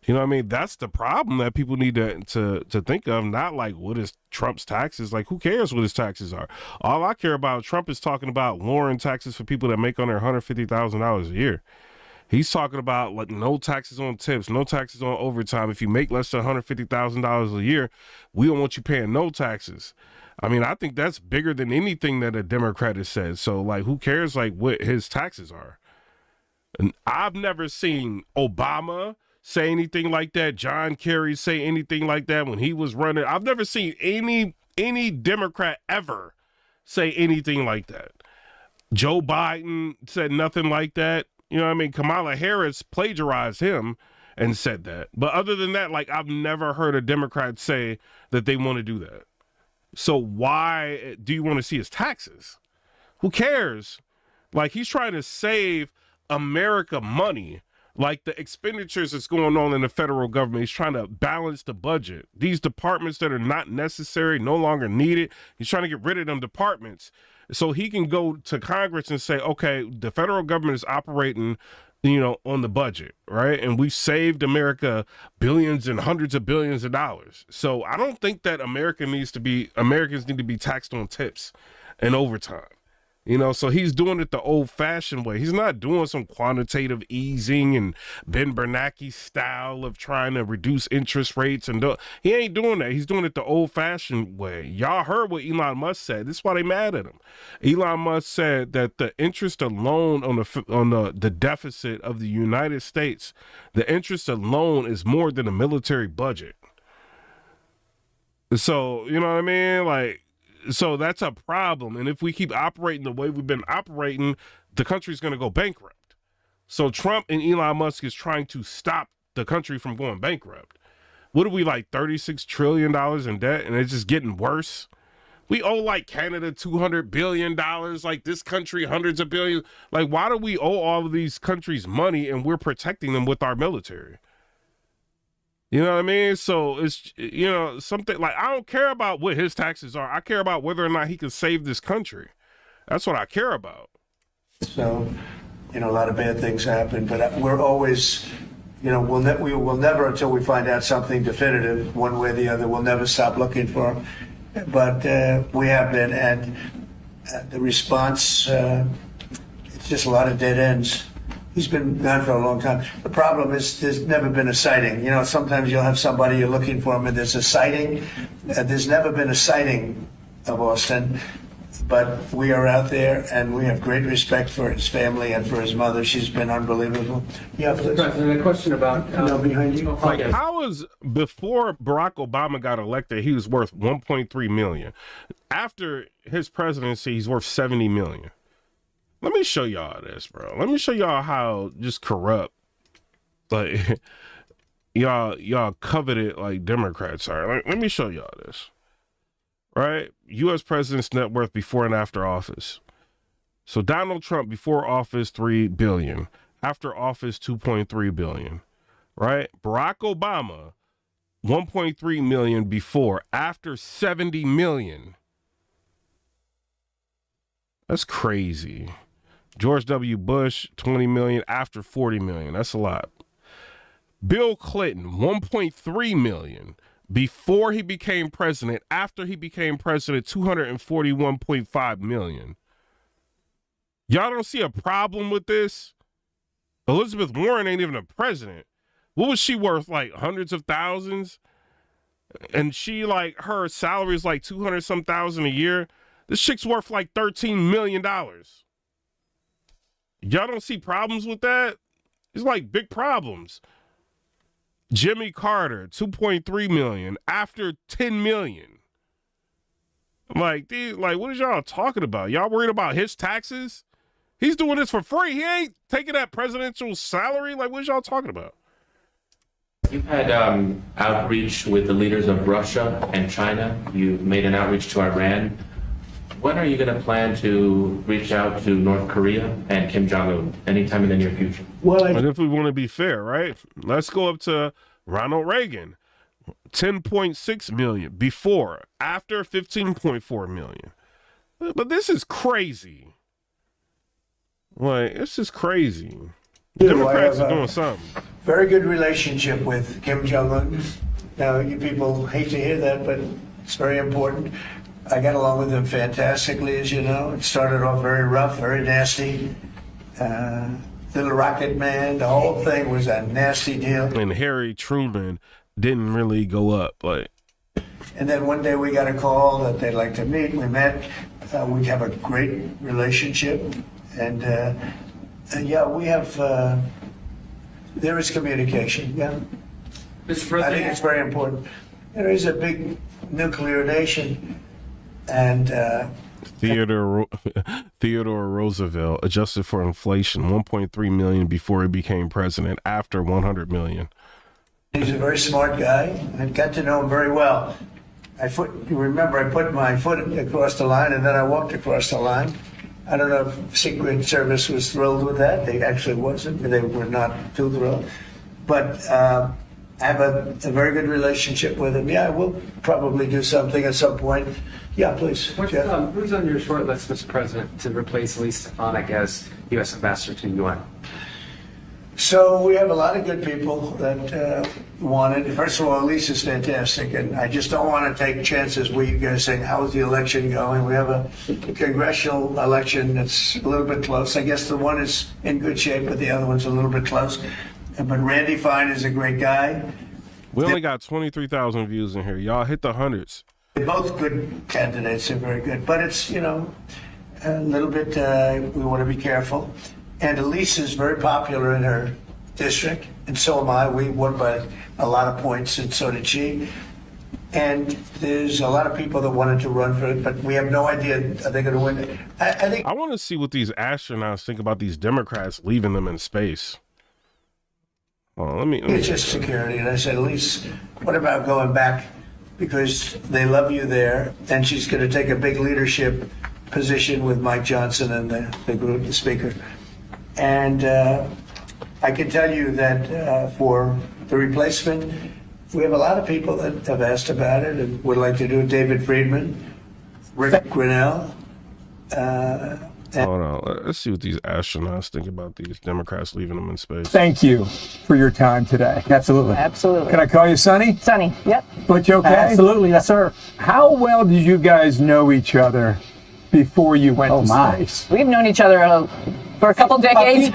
You know what I mean? That's the problem that people need to think of, not like what is Trump's taxes. Like, who cares what his taxes are? All I care about, Trump is talking about lowering taxes for people that make under $150,000 a year. He's talking about like no taxes on tips, no taxes on overtime. If you make less than $150,000 a year, we don't want you paying no taxes. I mean, I think that's bigger than anything that a Democrat has said. So like, who cares like what his taxes are? And I've never seen Obama say anything like that. John Kerry say anything like that when he was running. I've never seen any Democrat ever say anything like that. Joe Biden said nothing like that. You know what I mean? Kamala Harris plagiarized him and said that. But other than that, like, I've never heard a Democrat say that they want to do that. So why do you want to see his taxes? Who cares? Like, he's trying to save America money. Like the expenditures that's going on in the federal government, he's trying to balance the budget. These departments that are not necessary, no longer needed, he's trying to get rid of them departments so he can go to Congress and say, okay, the federal government is operating on the budget, right? And we've saved America billions and hundreds of billions of dollars. So I don't think that Americans need to be taxed on tips and overtime. So he's doing it the old-fashioned way. He's not doing some quantitative easing and Ben Bernanke style of trying to reduce interest rates. He ain't doing that. He's doing it the old-fashioned way. Y'all heard what Elon Musk said. This is why they mad at him. Elon Musk said that the interest alone on the deficit of the United States, the interest alone is more than a military budget. So, you know what I mean? So that's a problem. And if we keep operating the way we've been operating, the country's going to go bankrupt. So Trump and Elon Musk is trying to stop the country from going bankrupt. What are we, like $36 trillion in debt? And it's just getting worse. We owe like Canada $200 billion, like this country hundreds of billions. Like, why do we owe all of these countries money and we're protecting them with our military? You know what I mean? So it's, something like, I don't care about what his taxes are. I care about whether or not he can save this country. That's what I care about. So, a lot of bad things happen, but we're always, we will never, until we find out something definitive, one way or the other, we'll never stop looking for them. But we have been, and the response, it's just a lot of dead ends. He's been gone for a long time. The problem is there's never been a sighting. Sometimes you'll have somebody you're looking for, and there's a sighting. There's never been a sighting of Austin, but we are out there, and we have great respect for his family and for his mother. She's been unbelievable. Yeah, President, a question about behind you. Like, how is, before Barack Obama got elected, he was worth $1.3 million. After his presidency, he's worth $70 million. Let me show y'all this, bro. Let me show y'all how just corrupt, like, y'all coveted like Democrats are. Let me show y'all this, right? U.S. president's net worth before and after office. So Donald Trump before office, $3 billion. After office, $2.3 billion, right? Barack Obama, $1.3 million before. After, $70 million. That's crazy. George W. Bush, $20 million, after $40 million. That's a lot. Bill Clinton, $1.3 million before he became president. After he became president, $241.5 million. Y'all don't see a problem with this? Elizabeth Warren ain't even a president. What was she worth? Like hundreds of thousands? And she, like, her salary is like 200 some thousand a year. This chick's worth like $13 million. Y'all don't see problems with that? It's like big problems. Jimmy Carter, $2.3 million, after $10 million. Like, what is y'all talking about? Y'all worried about his taxes? He's doing this for free. He ain't taking that presidential salary. Like, what is y'all talking about? You've had outreach with the leaders of Russia and China. You've made an outreach to Iran. When are you going to plan to reach out to North Korea and Kim Jong-un? Anytime in the near future? Well, and if we want to be fair, right? Let's go up to Ronald Reagan, $10.6 million before, after $15.4 million. But this is crazy. Like, this is crazy. Democrats are doing something. Very good relationship with Kim Jong-un. Now, you people hate to hear that, but it's very important. I got along with him fantastically, as you know. It started off very rough, very nasty. Little Rocket Man, the whole thing was a nasty deal. And Harry Truman didn't really go up, like. And then one day we got a call that they'd like to meet. We met. We have a great relationship. And yeah, we have, there is communication, yeah. Mr. President, I think it's very important. There is a big nuclear nation, and Theodore Roosevelt adjusted for inflation, $1.3 million before he became president, after $100 million. He's a very smart guy. I got to know him very well. You remember I put my foot across the line and then I walked across the line. I don't know if Secret Service was thrilled with that. They actually wasn't. They were not too thrilled. But I have a very good relationship with him. Yeah, we'll probably do something at some point. Yeah, please. Who's on your short list, Mr. President, to replace Lee Stefanik as U.S. Ambassador to the UN? So we have a lot of good people that want it. First of all, Elise is fantastic, and I just don't want to take chances with you guys saying, how's the election going? We have a congressional election that's a little bit close. I guess the one is in good shape, but the other one's a little bit close. But Randy Fine is a great guy. We only got 23,000 views in here. Y'all hit the hundreds. They're both good candidates. They're very good. But it's, you know, a little bit, we want to be careful. And Elise is very popular in her district, and so am I. We won by a lot of points, and so did she. And there's a lot of people that wanted to run for it, but we have no idea are they going to win it. I think I want to see what these astronauts think about these Democrats leaving them in space. Oh, let me it's just security. And I said, Elise, what about going back? Because they love you there, and she's going to take a big leadership position with Mike Johnson and the group, the speaker. And I can tell you that for the replacement, we have a lot of people that have asked about it and would like to do it. David Friedman, Rick Grinnell. Hold on. Let's see what these astronauts think about these Democrats leaving them in space. Thank you for your time today. Absolutely. Absolutely. Can I call you Sonny? Sonny, yep. Butch, okay? Absolutely, yes, sir. How well did you guys know each other before you went to space? We've known each other for a couple decades.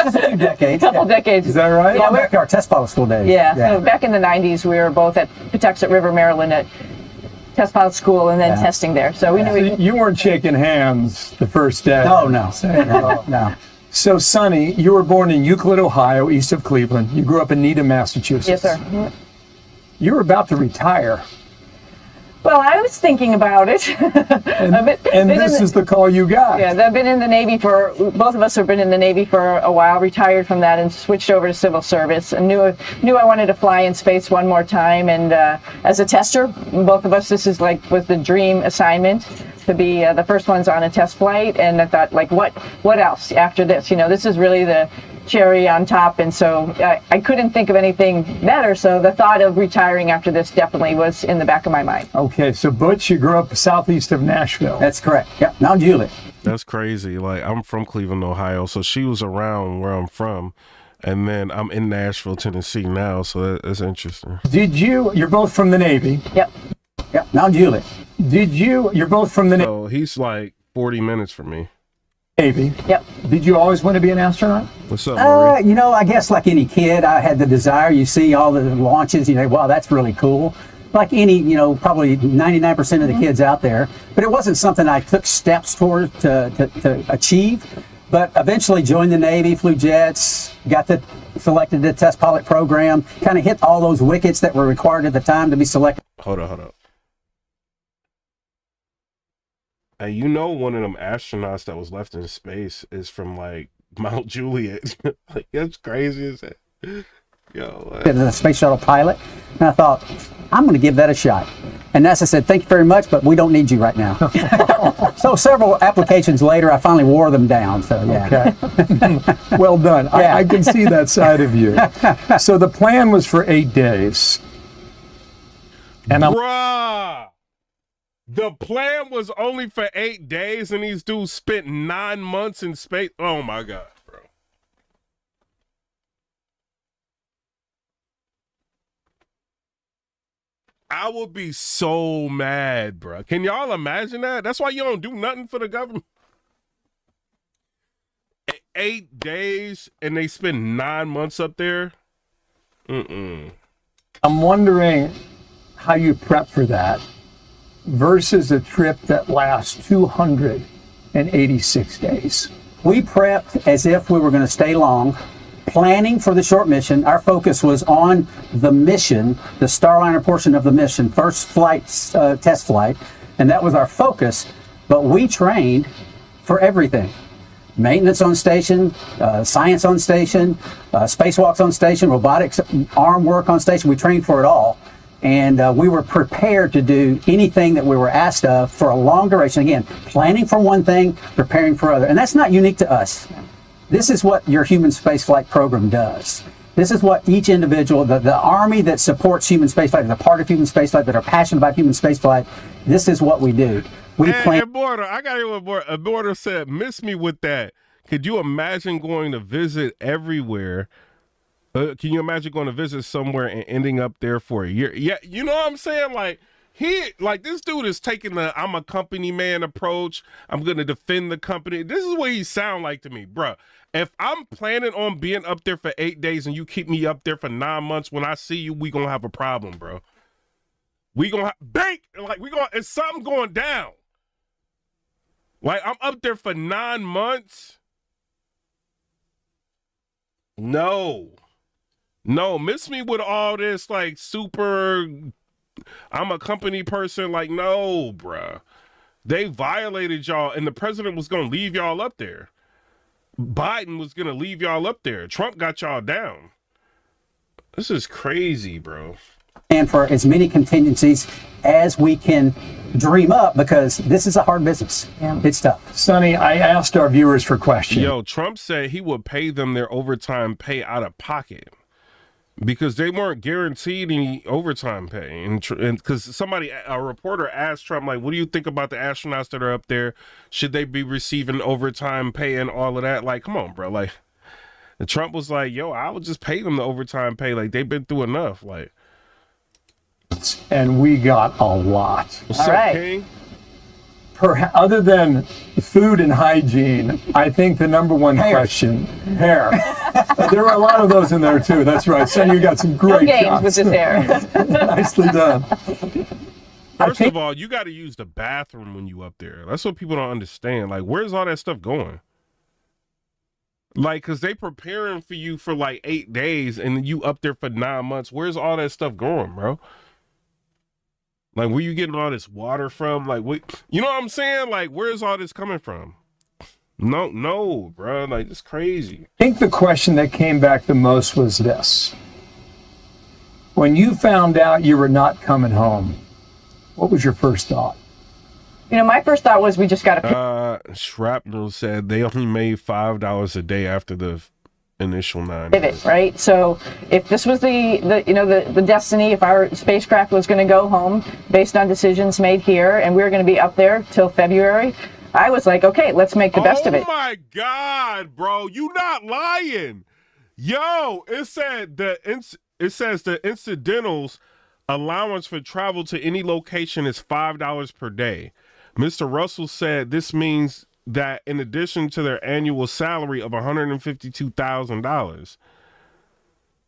Just a few decades. Decades. Is that right? Yeah, back to our test pilot school days. Yeah, so back in the 90s, we were both at Patuxent River, Maryland at test pilot school and then testing there. So we knew You weren't shaking hands the first day. Oh, no. No. So, Sonny, you were born in Euclid, Ohio, east of Cleveland. You grew up in Needham, Massachusetts. Yes, sir. You were about to retire. Well, I was thinking about it. And this is the call you got. Yeah, I've been in the Navy both of us have been in the Navy for a while, retired from that and switched over to civil service and knew I wanted to fly in space one more time. And as a tester, both of us, this was the dream assignment to be the first ones on a test flight. And I thought, what else after this? You know, this is really the cherry on top, and so I couldn't think of anything better, so the thought of retiring after this definitely was in the back of my mind. Okay, so Butch, you grew up southeast of Nashville. That's correct. Yep, Mount Juliet. That's crazy. Like, I'm from Cleveland, Ohio, so she was around where I'm from, and then I'm in Nashville, Tennessee now, so that's interesting. You're both from the Navy? Yep. Yep, Mount Juliet. You're both from the Navy? So he's like 40 minutes from me. Navy. Yep. Did you always want to be an astronaut? What's up, Marie? You know, I guess like any kid, I had the desire. You see all the launches, you know, wow, that's really cool. Like any, you know, probably 99% of the kids out there. But it wasn't something I took steps toward to achieve. But eventually joined the Navy, flew jets, got selected to the test pilot program, kind of hit all those wickets that were required at the time to be selected. Hold up. And you know, one of them astronauts that was left in space is from like Mount Juliet. Like, that's crazy as that. Yo, As a space shuttle pilot, and I thought, I'm going to give that a shot. And NASA said, thank you very much, but we don't need you right now. So several applications later, I finally wore them down. So yeah. Okay. Well done. Yeah. I can see that side of you. So the plan was for 8 days. And bruh! The plan was only for 8 days, and these dudes spent 9 months in space. Oh my God, bro. I would be so mad, bro. Can y'all imagine that? That's why you don't do nothing for the government. 8 days, and they spend 9 months up there? I'm wondering how you prep for that versus a trip that lasts 286 days. We prepped as if we were going to stay long, planning for the short mission. Our focus was on the mission, the Starliner portion of the mission, first flight, test flight, and that was our focus. But we trained for everything. Maintenance on station, science on station, spacewalks on station, robotics, arm work on station. We trained for it all. And we were prepared to do anything that we were asked of for a long duration. Again, planning for one thing, preparing for other. And that's not unique to us. This is what your human spaceflight program does. This is what each individual, the army that supports human spaceflight, the part of human spaceflight that are passionate about human spaceflight, this is what we do. We plan. And Border, I got you. Border said, miss me with that. Could you imagine going to visit everywhere Can you imagine going to visit somewhere and ending up there for a year? Yeah, you know what I'm saying? Like this dude is taking the I'm a company man approach. I'm gonna defend the company. This is what he sound like to me, bruh. If I'm planning on being up there for 8 days and you keep me up there for 9 months, when I see you, we gonna have a problem, bro. We gonna bank it's something going down. Like I'm up there for 9 months. No, miss me with all this like super. I'm a company person. Like, no, bruh. They violated y'all, and the president was gonna leave y'all up there. Biden was gonna leave y'all up there. Trump got y'all down. This is crazy, bro. And for as many contingencies as we can dream up, because this is a hard business. Yeah. It's tough. Sonny, I asked our viewers for questions. Yo, Trump said he would pay them their overtime pay out of pocket because they weren't guaranteed any overtime pay. And because a reporter asked Trump, like, what do you think about the astronauts that are up there? Should they be receiving overtime pay and all of that? Like, come on, bro. Like, and Trump was like, yo, I would just pay them the overtime pay. Like, they've been through enough. Like, and we got a lot. What's up, King? Other than food and hygiene, I think the number one question, hair. There are a lot of those in there too. That's right. Son, you got some great games shots. with his hair. Nicely done. First of all, you got to use the bathroom when you up there. That's what people don't understand. Like, where's all that stuff going? Like, because they preparing for you for like 8 days and you up there for 9 months. Where's all that stuff going, bro? Like, where you getting all this water from? Like, what, you know what I'm saying? Like, where's all this coming from? No, bro. Like, it's crazy. I think the question that came back the most was this. When you found out you were not coming home, what was your first thought? You know, my first thought was we just got to Shrapnel said they only made $5 a day after the initial 9. pivot, right? So if this was the destiny, if our spacecraft was going to go home based on decisions made here and we were going to be up there till February, I was like, okay, let's make the best of it. Oh my God, bro, you not lying. Yo, it says the incidentals allowance for travel to any location is $5 per day. Mr. Russell said this means that in addition to their annual salary of $152,000,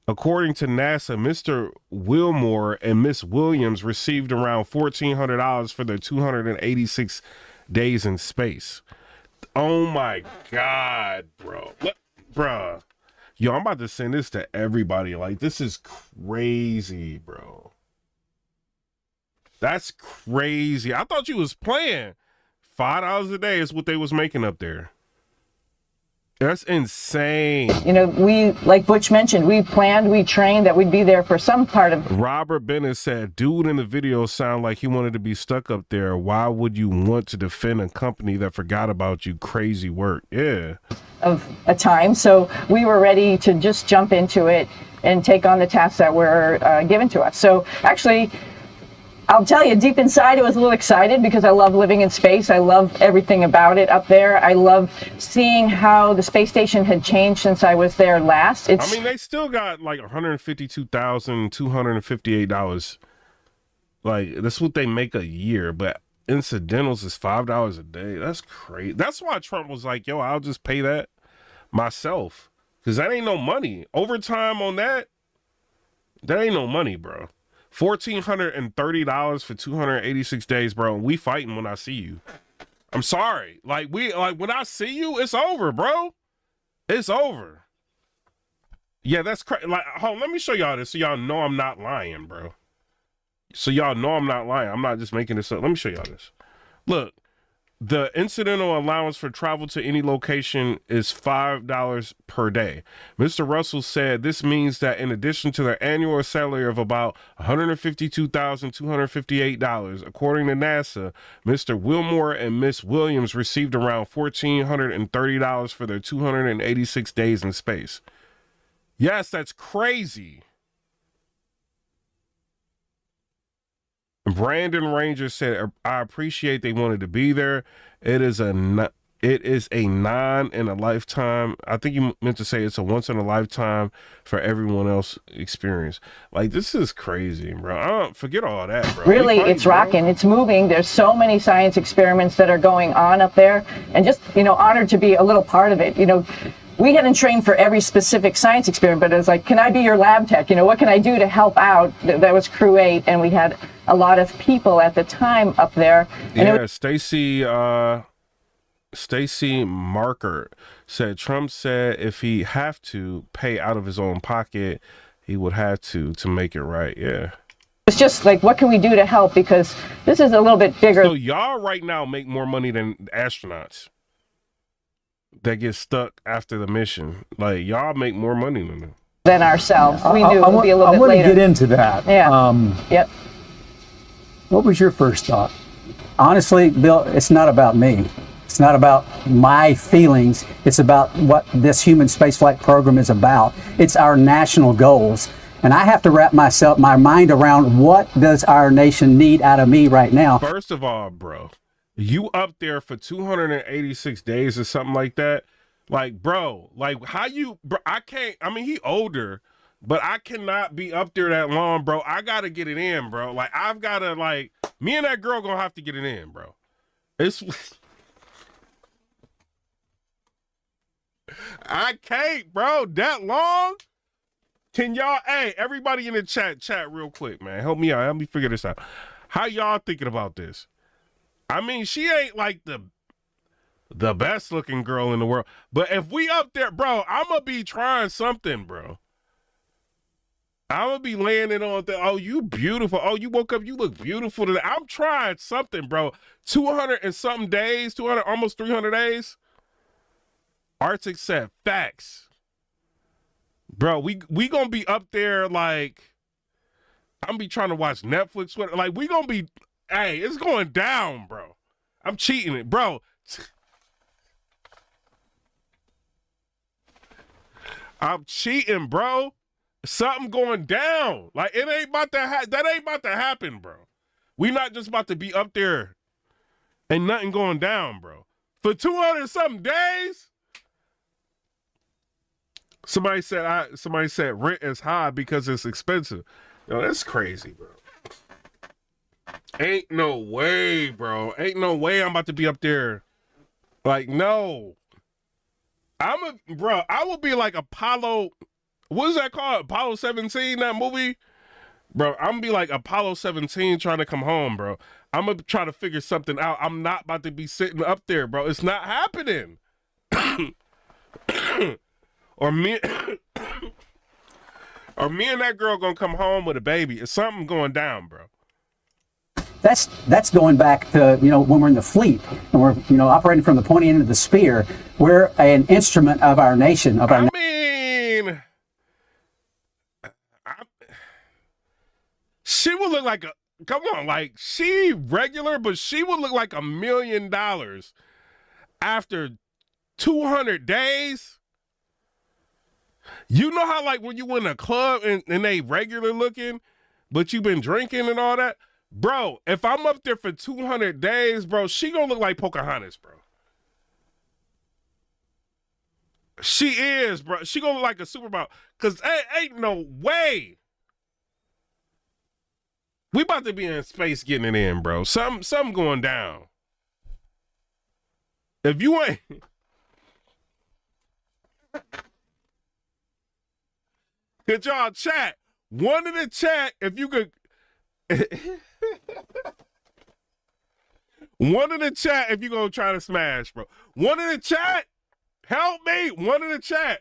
according to NASA, Mr. Wilmore and Miss Williams received around $1,400 for their 286 days in space. Oh my God, bro. Bruh. Yo, I'm about to send this to everybody. Like, this is crazy, bro. That's crazy. I thought you was playing. $5 a day is what they was making up there. That's insane. You know, we, like Butch mentioned, we planned, we trained that we'd be there for some part of... Robert Bennett said, dude in the video sounded like he wanted to be stuck up there. Why would you want to defend a company that forgot about you? Crazy work. Yeah. Of a time. So we were ready to just jump into it and take on the tasks that were given to us. So actually, I'll tell you, deep inside, I was a little excited because I love living in space. I love everything about it up there. I love seeing how the space station had changed since I was there last. I mean, they still got like $152,258. Like, that's what they make a year, but incidentals is $5 a day. That's crazy. That's why Trump was like, yo, I'll just pay that myself. Because that ain't no money. Overtime on that ain't no money, bro. $1,430 for 286 days, bro. We fighting when I see you. I'm sorry. Like, when I see you, it's over, bro. It's over. Yeah, that's crazy. Like, hold on, let me show y'all this so y'all know I'm not lying, bro. So y'all know I'm not lying. I'm not just making this up. Let me show y'all this. Look, the incidental allowance for travel to any location is $5 per day. Mr. Russell said this means that in addition to their annual salary of about $152,258, according to NASA, Mr. Wilmore and Miss Williams received around $1,430 for their 286 days in space. Yes, that's crazy. Brandon Ranger said, I appreciate they wanted to be there. It is a It is a in a lifetime. I think you meant to say it's a once in a lifetime for everyone else experience. Like, this is crazy, bro. I don't forget all that, bro. Really, it's rocking. It's moving. There's so many science experiments that are going on up there, and just, honored to be a little part of it. We hadn't trained for every specific science experiment, but it was like, can I be your lab tech? What can I do to help out? That was Crew 8, and we had a lot of people at the time up there. And yeah, Stacy Marker said Trump said if he have to pay out of his own pocket, he would have to make it right. Yeah. It's just like, what can we do to help? Because this is a little bit bigger. So y'all right now make more money than astronauts that get stuck after the mission. Like, y'all make more money than them. Than ourselves. We knew it would be a little bit later. I want to get into that. Yeah. Yep. What was your first thought? Honestly, Bill, it's not about me. It's not about my feelings. It's about what this human spaceflight program is about. It's our national goals. And I have to wrap my mind around what does our nation need out of me right now. First of all, bro, you up there for 286 days or something like that. Like, bro, like how you, bro, I can't, I mean, he older, but I cannot be up there that long, bro. I got to get it in, bro. Like, I've got to, like, me and that girl gonna have to get it in, bro. It's... I can't, bro. That long? Can y'all, hey, everybody in the chat real quick, man. Help me out. Help me figure this out. How y'all thinking about this? I mean, she ain't like the best looking girl in the world. But if we up there, bro, I'm going to be trying something, bro. I'm going to be laying it on the, oh, you beautiful. Oh, you woke up, you look beautiful today. I'm trying something, bro. 200 and something days, almost 300 days. Arctic said, facts. Bro, we gonna be up there like, I'm be trying to watch Netflix with, like, we gonna be, hey, it's going down, bro. I'm cheating it, bro. I'm cheating, bro. Something going down. Like, it ain't about to that ain't about to happen, bro. We not just about to be up there and nothing going down, bro. For 200 something days. Somebody said rent is high because it's expensive. Yo, that's crazy, bro. Ain't no way, bro. Ain't no way I'm about to be up there. Like, no. Bro, I will be like Apollo, what is that called? Apollo 17, that movie? Bro, I'm gonna be like Apollo 17 trying to come home, bro. I'm gonna try to figure something out. I'm not about to be sitting up there, bro. It's not happening. Or me and that girl gonna come home with a baby. It's something going down, bro. That's going back to, when we're in the fleet and we're, operating from the pointy end of the spear. We're an instrument of our nation. She would look like come on, like, she regular, but she would look like $1 million after 200 days. You know how, like, when you in a club and they regular looking, but you've been drinking and all that? Bro, if I'm up there for 200 days, bro, she gonna look like Pocahontas, bro. She is, bro. She gonna look like a supermodel. Because ain't no way. We about to be in space getting it in, bro. Something going down. If you ain't... Could y'all chat? One in the chat, if you could... One in the chat if you're going to try to smash, bro. One in the chat. Help me. One in the chat.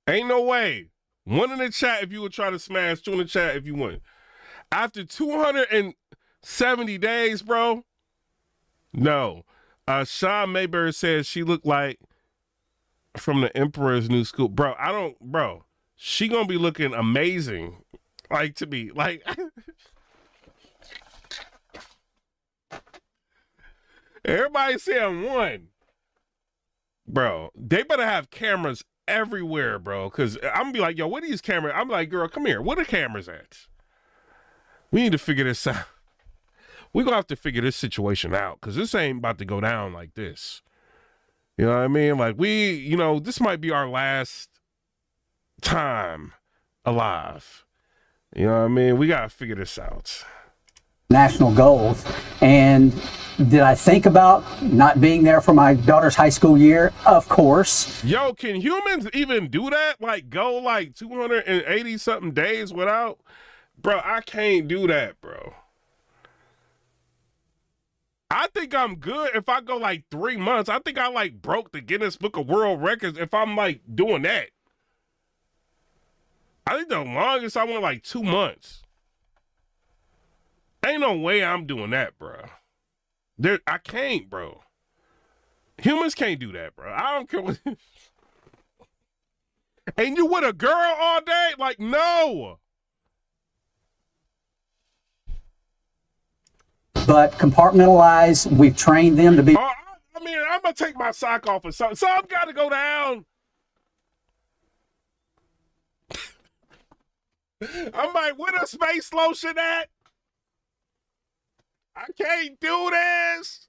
Ain't no way. One in the chat if you would try to smash. Two in the chat if you want. After 270 days, bro. No. Sean Mayberry says she looked like from the Emperor's New School. Bro, bro. She gonna be looking amazing. Like, to me. Like... Everybody saying one. Bro, they better have cameras everywhere, bro. Because I'm going to be like, yo, what are these cameras? I'm like, girl, come here. What are cameras at? We need to figure this out. we're gonna have to figure this situation out because this ain't about to go down like this. You know what I mean? Like this might be our last time alive. You know what I mean? We gotta figure this out. National goals. And did I think about not being there for my daughter's high school year? Of course. Yo, can humans even do that? Like go like 280 something days without? Bro, I can't do that, bro. I think I'm good if I go like 3 months. I think I like broke the Guinness Book of World Records if I'm like doing that. I think the longest I went like 2 months. Ain't no way I'm doing that, bro. I can't, bro. Humans can't do that, bro. I don't care what. And you with a girl all day? Like, no. But compartmentalize, we've trained them to be. I mean, I'm going to take my sock off or something. Something got to go down. I'm like, where the space lotion at? I can't do this.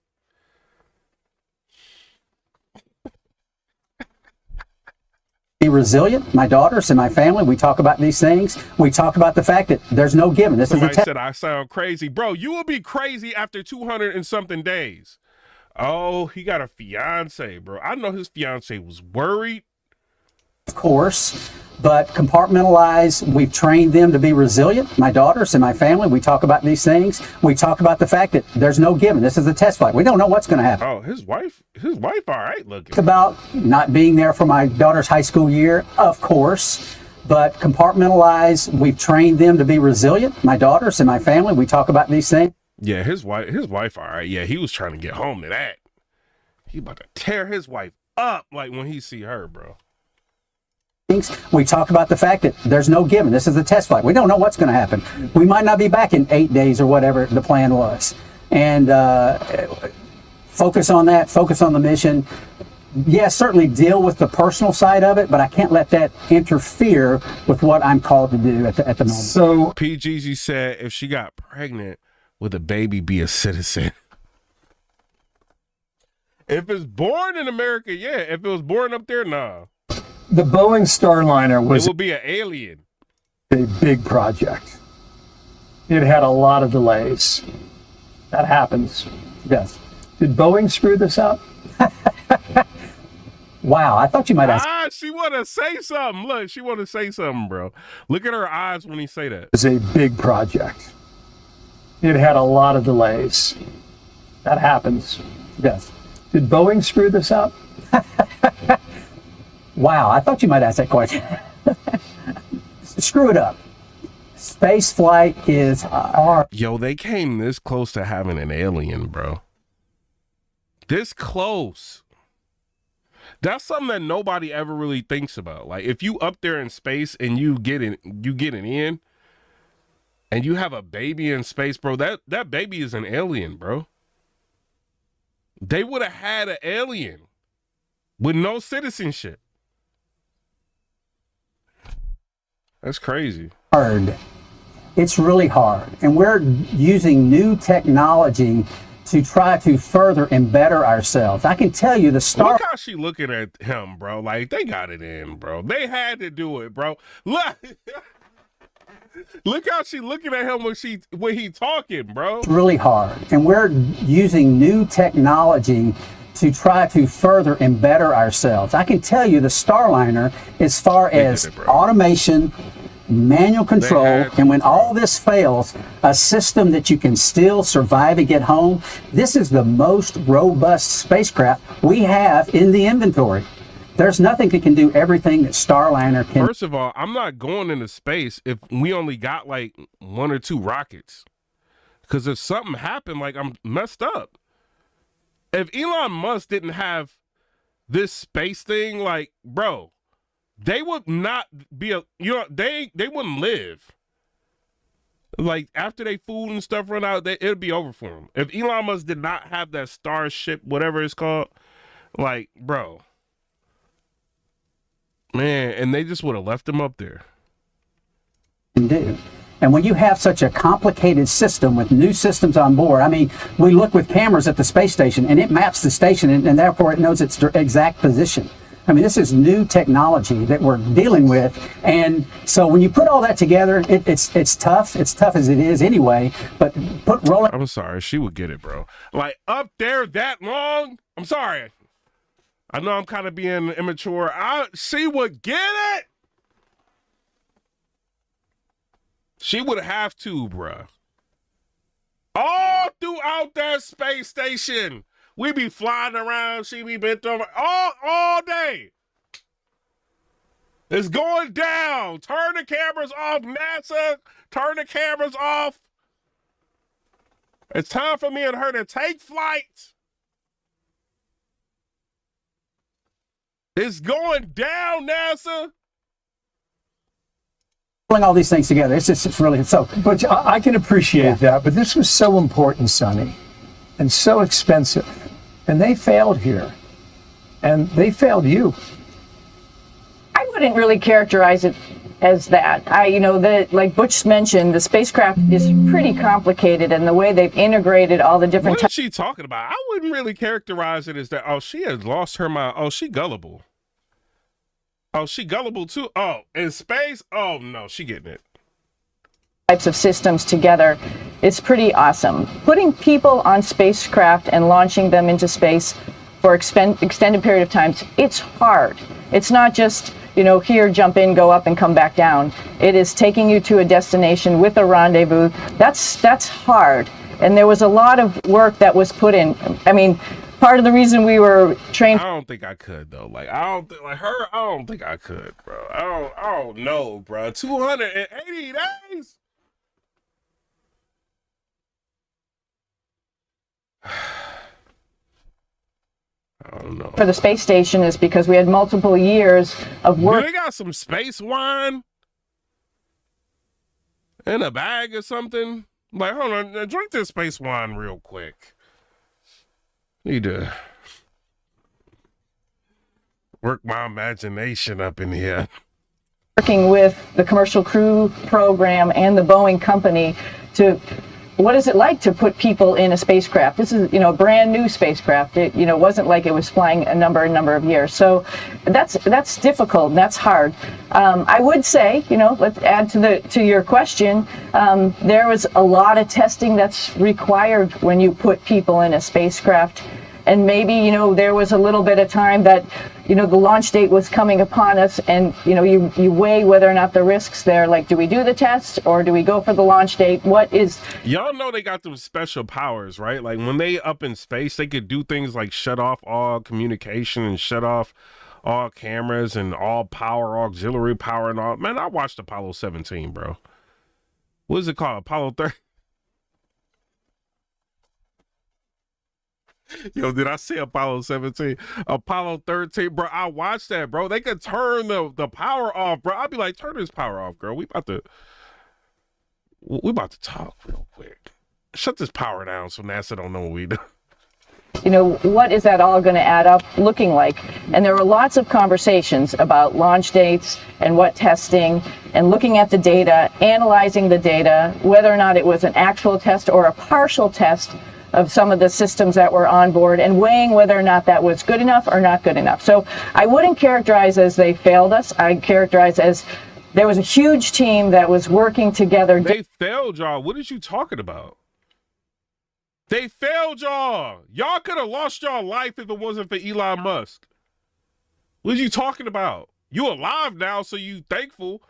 Be resilient. My daughters and my family, we talk about these things. We talk about the fact that there's no given. This Somebody is a said I sound crazy. Bro, you will be crazy after 200 and something days. Oh, he got a fiance, bro. I know his fiance was worried. Of course, but compartmentalize, we've trained them to be resilient. My daughters and my family, we talk about these things. We talk about the fact that there's no given. This is a test flight. We don't know what's going to happen. Oh, his wife all right looking. About not being there for my daughter's high school year, of course, but compartmentalize, we've trained them to be resilient. My daughters and my family, we talk about these things. Yeah, his wife all right. Yeah, he was trying to get home to that. He about to tear his wife up like when he see her, bro. We talk about the fact that there's no given. This is a test flight. We don't know what's going to happen. We might not be back in 8 days or whatever the plan was. And focus on that, focus on the mission. Yeah, certainly deal with the personal side of it, but I can't let that interfere with what I'm called to do at the moment. So PGG said if she got pregnant with a baby, be a citizen. If it's born in America, yeah. If it was born up there, nah. the Boeing Starliner was It will be an alien. a big project. It had a lot of delays. That happens. Yes. Did Boeing screw this up? Wow, I thought you might ask. She want to say something. Look, she want to say something, bro. Look at her eyes when he say that. It was a big project. It had a lot of delays. That happens. Yes. Did Boeing screw this up? Wow, I thought you might ask that question. Screw it up. Space flight is our. Yo, they came this close to having an alien, bro. This close. That's something that nobody ever really thinks about. Like if you up there in space and you get in, and you have a baby in space, bro, that baby is an alien, bro. They would have had an alien with no citizenship. That's crazy. Hard. It's really hard. And we're using new technology to try to further and better ourselves. I can tell you the Look how she looking at him, bro. Like they got it in, bro. They had to do it, bro. Look. Look how she looking at him when he talking, bro. It's really hard. And we're using new technology to try to further and better ourselves. I can tell you the Starliner, as far as automation, manual control, and when all this fails, a system that you can still survive and get home, this is the most robust spacecraft we have in the inventory. There's nothing that can do everything that Starliner can. First of all, I'm not going into space if we only got like 1 or 2 rockets. Because if something happened, like I'm messed up. If Elon Musk didn't have this space thing, like, bro, they would not be they wouldn't live. Like after they food and stuff run out, it'd be over for them. If Elon Musk did not have that Starship, whatever it's called, like, bro, man, and they just would have left him up there. Do. And when you have such a complicated system with new systems on board, I mean, we look with cameras at the space station and it maps the station and therefore it knows its exact position. I mean, this is new technology that we're dealing with. And so when you put all that together, it's tough. It's tough as it is anyway, but rolling. I'm sorry. She would get it, bro. Like up there that long. I'm sorry. I know I'm kind of being immature. She would get it. She would have to, bruh. All throughout that space station. We be flying around. She be bent over all day. It's going down. Turn the cameras off, NASA. Turn the cameras off. It's time for me and her to take flight. It's going down, NASA. Pulling all these things together, it's really so. But I can appreciate that, but this was so important, Sonny, and so expensive, and they failed here, and they failed you. I wouldn't really characterize it as that. Like Butch mentioned, the spacecraft is pretty complicated, and the way they've integrated all the different. What is she talking about? I wouldn't really characterize it as that. Oh, she has lost her mind. Oh, she gullible. Oh, she gullible too? Oh, in space? Oh, no, she getting it. Types of systems together, it's pretty awesome. Putting people on spacecraft and launching them into space for extended period of times, it's hard. It's not just, here, jump in, go up, and come back down. It is taking you to a destination with a rendezvous. That's hard. And there was a lot of work that was put in. I mean, part of the reason we were trained. I don't think I could though. I don't think I could, bro. I don't know, bro. 280 days. I don't know. For the space station is because we had multiple years of work. They got some space wine in a bag or something. Like, hold on, drink this space wine real quick. Need to work my imagination up in here. Working with the Commercial Crew Program and the Boeing company to, what is it like to put people in a spacecraft? This is, a brand new spacecraft. It, wasn't like it was flying a number of years. So that's difficult and that's hard. I would say, let's add to your question. There was a lot of testing that's required when you put people in a spacecraft. And maybe, there was a little bit of time that, the launch date was coming upon us and, you weigh whether or not the risks there. Like, do we do the test or do we go for the launch date? What is... Y'all know they got them special powers, right? Like when they up in space, they could do things like shut off all communication and shut off all cameras and all power, auxiliary power and all. Man, I watched Apollo 17, bro. What is it called? Apollo 30? Yo, did I say Apollo 17? Apollo 13, bro. I watched that, bro. They could turn the power off, bro. I'd be like, turn this power off, girl. We about to talk real quick. Shut this power down so NASA don't know what we do. What is that all going to add up looking like? And there were lots of conversations about launch dates and what testing and looking at the data, analyzing the data, whether or not it was an actual test or a partial test of some of the systems that were on board and weighing whether or not that was good enough or not good enough. So I wouldn't characterize as they failed us. I'd characterize as there was a huge team that was working together. They failed y'all. What is you talking about? They failed y'all. Y'all could have lost y'all life if it wasn't for Elon Musk. What are you talking about? You alive now, so you thankful.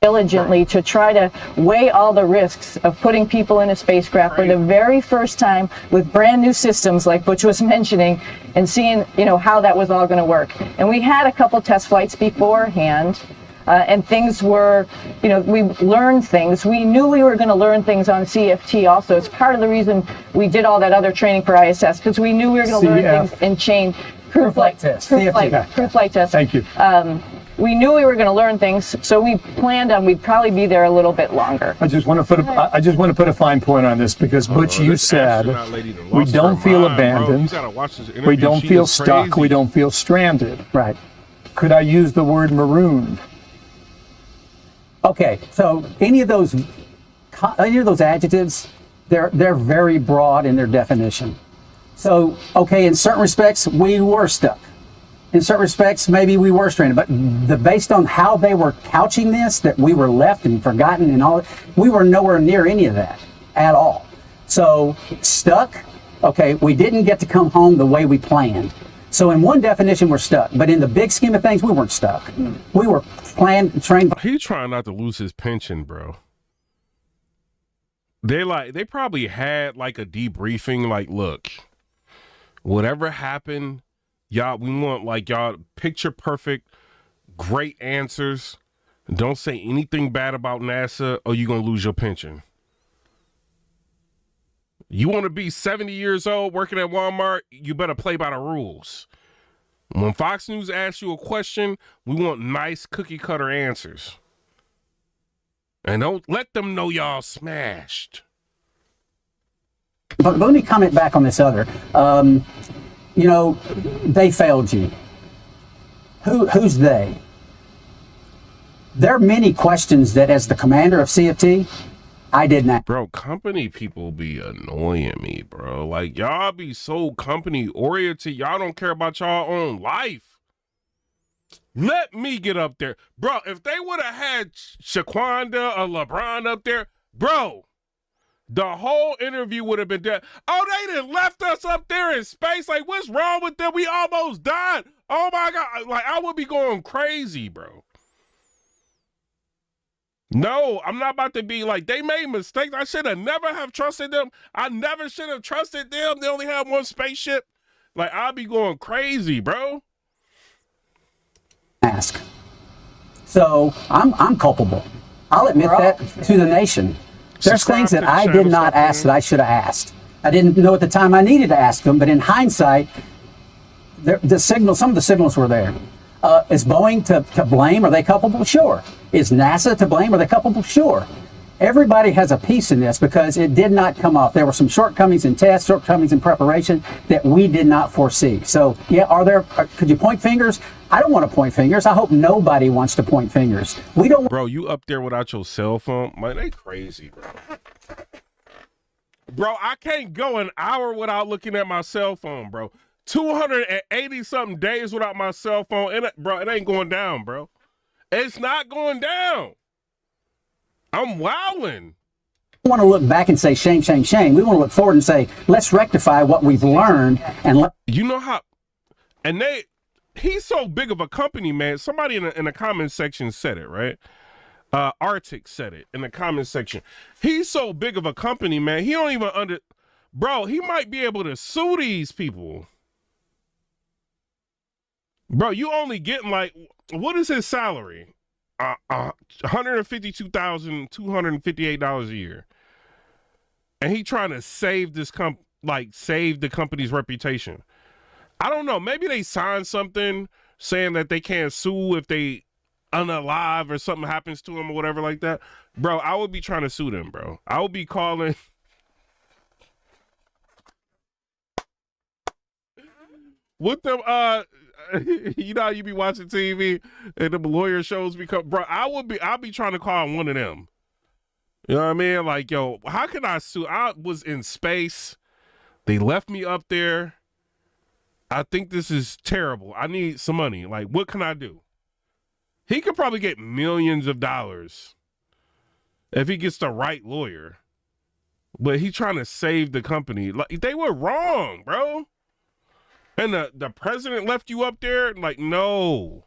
Diligently to try to weigh all the risks of putting people in a spacecraft for the very first time with brand new systems like Butch was mentioning and seeing, how that was all going to work. And we had a couple test flights beforehand. And things were, we learned things. We knew we were going to learn things on CFT also. It's part of the reason we did all that other training for ISS, because we knew we were going to learn things in chain. Crew flight test. Crew flight test. Thank you. We knew we were going to learn things, so we planned on we'd probably be there a little bit longer. I just want to put a fine point on this because Butch, you said we don't feel abandoned, we don't feel stuck, we don't feel stranded. Right. Could I use the word marooned? Okay, so any of those adjectives, they're very broad in their definition. So, okay, in certain respects, we were stuck. In certain respects, maybe we were stranded, but based on how they were couching this, that we were left and forgotten and all, we were nowhere near any of that at all. So, stuck, okay, we didn't get to come home the way we planned. So in one definition, we're stuck, but in the big scheme of things, we weren't stuck. We were trained. He's trying not to lose his pension, bro. They probably had like a debriefing, like, look, whatever happened, y'all, we want like y'all picture perfect, great answers. Don't say anything bad about NASA or you're going to lose your pension. You want to be 70 years old working at Walmart, you better play by the rules. When Fox News asks you a question, we want nice cookie cutter answers. And don't let them know y'all smashed. But let me comment back on this other. You know, they failed you. Who's they? There are many questions that, as the commander of CFT, I did not. Bro, company people be annoying me, bro. Like, y'all be so company oriented. Y'all don't care about y'all own life. Let me get up there. Bro, if they would have had Shaquanda or LeBron up there, bro, the whole interview would have been dead. Oh, they done left us up there in space. Like, what's wrong with them? We almost died. Oh, my God. Like, I would be going crazy, bro. No, I'm not about to be like, they made mistakes. I should have never have trusted them. I never should have trusted them. They only have one spaceship. Like, I'll be going crazy, bro. Ask. So I'm culpable. I'll admit that to the nation. There's things that I did not ask that I should have asked. I didn't know at the time I needed to ask them, but in hindsight, some of the signals were there. Is Boeing to blame? Are they culpable? Sure. Is NASA to blame? Are they culpable? Sure. Everybody has a piece in this because it did not come off. There were some shortcomings in tests, shortcomings in preparation that we did not foresee. So, yeah, could you point fingers? I don't want to point fingers. I hope nobody wants to point fingers. We don't. Bro, you up there without your cell phone? Man, they crazy, bro. Bro, I can't go an hour without looking at my cell phone, bro. 280 something days without my cell phone. Bro, it ain't going down, bro. It's not going down. I'm wowing. We want to look back and say, shame, shame, shame. We want to look forward and say, let's rectify what we've learned. And you know how, and he's so big of a company, man. Somebody in the comment section said it, right? Arctic said it in the comment section. He's so big of a company, man. He don't even bro, he might be able to sue these people. Bro, you only getting like, what is his salary? $152,258 a year. And he trying to save this save the company's reputation. I don't know. Maybe they signed something saying that they can't sue if they unalive or something happens to them or whatever like that. Bro, I would be trying to sue them, bro. I would be calling. With them, you know how you be watching TV and the lawyer shows become, bro, I'll be trying to call one of them. You know what I mean? Like, yo, how can I sue? I was in space. They left me up there. I think this is terrible. I need some money. Like, what can I do? He could probably get millions of dollars if he gets the right lawyer. But he trying to save the company. Like, they were wrong, bro. And the president left you up there? Like, no.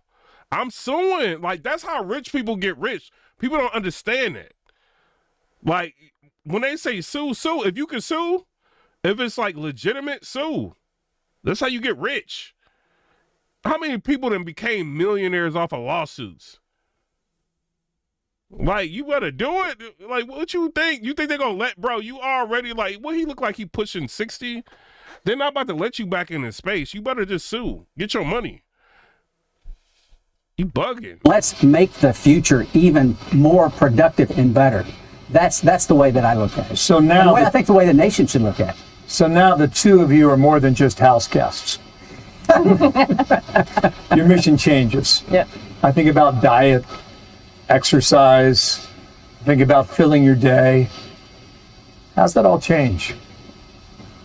I'm suing. Like, that's how rich people get rich. People don't understand that. Like, when they say sue, sue. If you can sue, if it's like legitimate, sue. That's how you get rich. How many people then became millionaires off of lawsuits? Like, you better do it. Like, what you think? You think they're going to let, bro, you already, like, what he look like he pushing 60? They're not about to let you back into space. You better just sue. Get your money. You bugging. Let's make the future even more productive and better. That's the way that I look at it. So now, I think the way the nation should look at it. So now the two of you are more than just house guests. Your mission changes. Yeah. I think about diet. exercise, think about filling your day. How's that all change?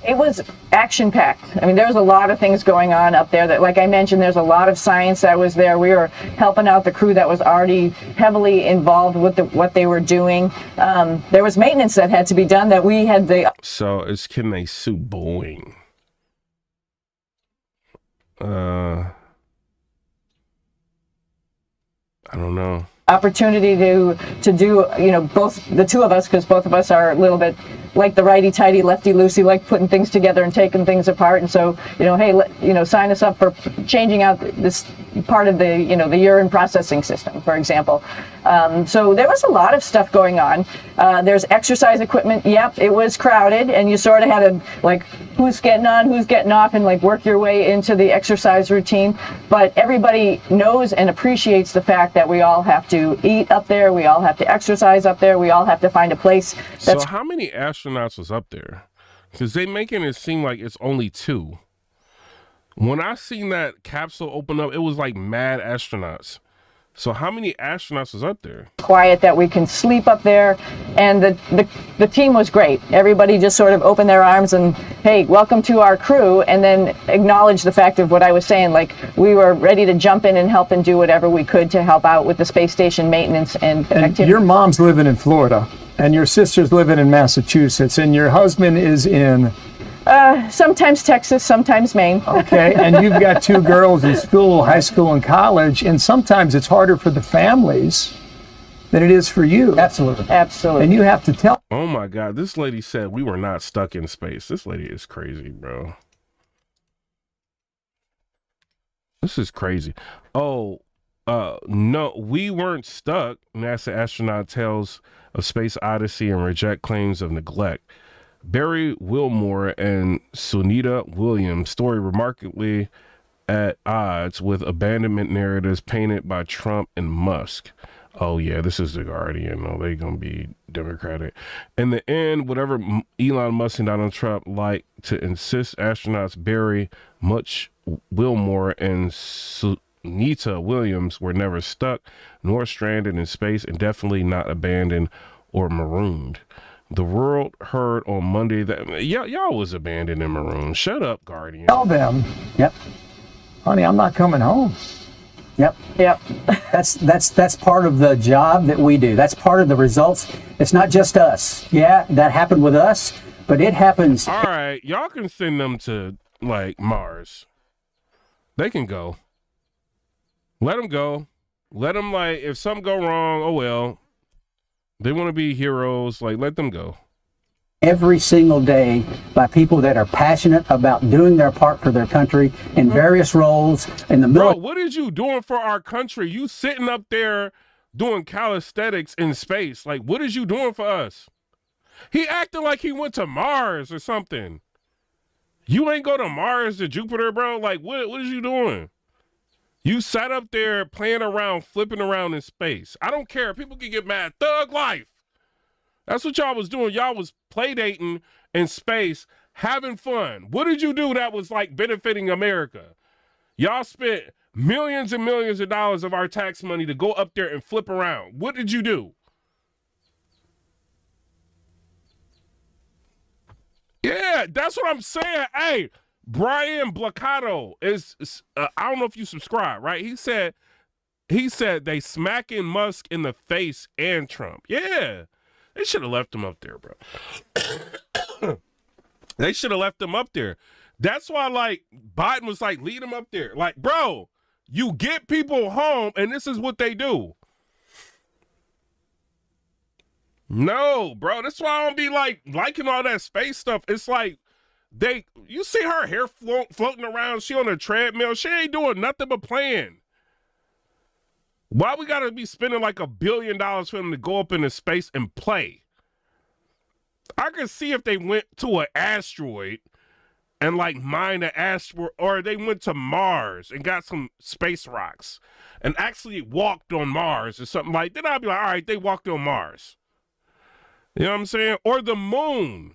It was action-packed. I mean, there's a lot of things going on up there that, like I mentioned, there's a lot of science that was there. We were helping out the crew that was already heavily involved with what they were doing. There was maintenance that had to be done that we had the... So can they sue Boeing? I don't know. Opportunity to do, you know, both the two of us, because both of us are a little bit like the righty-tighty, lefty-loosey, like putting things together and taking things apart. And so, you know, hey, sign us up for changing out this part of the, you know, the urine processing system, for example. So there was a lot of stuff going on. There's exercise equipment. Yep, it was crowded, and you sort of had to, like, who's getting on, who's getting off, and like work your way into the exercise routine. But everybody knows and appreciates the fact that we all have to eat up there, we all have to exercise up there, we all have to find a place that's... So how many astronauts was up there? Because they making it seem like it's only 2. When I seen that capsule open up, it was like mad astronauts. So how many astronauts was up there? Quiet, that we can sleep up there, and the team was great. Everybody just sort of opened their arms and, hey, welcome to our crew, and then acknowledged the fact of what I was saying, like we were ready to jump in and help and do whatever we could to help out with the space station maintenance and activity. Your mom's living in Florida, and your sister's living in Massachusetts, and your husband is in... sometimes Texas, sometimes Maine. Okay, and you've got 2 girls in school, high school and college, and sometimes it's harder for the families than it is for you. Absolutely. Absolutely. And you have to tell... Oh my God, this lady said we were not stuck in space. This lady is crazy, bro. This is crazy. Oh, no, we weren't stuck. NASA astronaut tells of Space Odyssey and reject claims of neglect. Barry Wilmore and Sunita Williams' story remarkably at odds with abandonment narratives painted by Trump and Musk. Oh yeah, this is the Guardian. Oh, they gonna be Democratic. In the end, whatever Elon Musk and Donald Trump like to insist, astronauts Barry Much Wilmore and Sunita Williams were never stuck nor stranded in space, and definitely not abandoned or marooned. The world heard on Monday that y'all was abandoned and marooned. Shut up, Guardian. Tell them, Yep. honey, I'm not coming home. Yep. Yep. That's part of the job that we do. That's part of the results. It's not just us. Yeah, that happened with us, but it happens. All right, y'all can send them to like Mars. They can go. Let them go. Let them, like, if something go wrong, oh well. They want to be heroes. Like, let them go. Every single day by people that are passionate about doing their part for their country in various roles in the Bro, military. what is you doing for our country? You sitting up there doing calisthenics in space. Like, what is you doing for us? He acting like he went to Mars or something. You ain't go to Mars or Jupiter, bro. Like, what is you doing? You sat up there playing around, flipping around in space. I don't care. People can get mad. Thug life. That's what y'all was doing. Y'all was playdating in space, having fun. What did you do that was like benefiting America? Y'all spent millions and millions of dollars of our tax money to go up there and flip around. What did you do? Yeah, that's what I'm saying. Hey, Brian Blaccato is I don't know if you subscribe, right? He said they smacking Musk in the face and Trump. Yeah. They should have left him up there, bro. They should have left him up there. That's why, like, Biden was like, lead him up there. Like, bro, you get people home, and this is what they do. No, bro. That's why I don't be, like, liking all that space stuff. It's like, you see her hair floating around. She on a treadmill. She ain't doing nothing but playing. Why we gotta be spending like $1 billion for them to go up into space and play? I could see if they went to an asteroid and like mine an asteroid, or they went to Mars and got some space rocks and actually walked on Mars or something like that. Then I'd be like, all right, they walked on Mars. You know what I'm saying? Or the moon.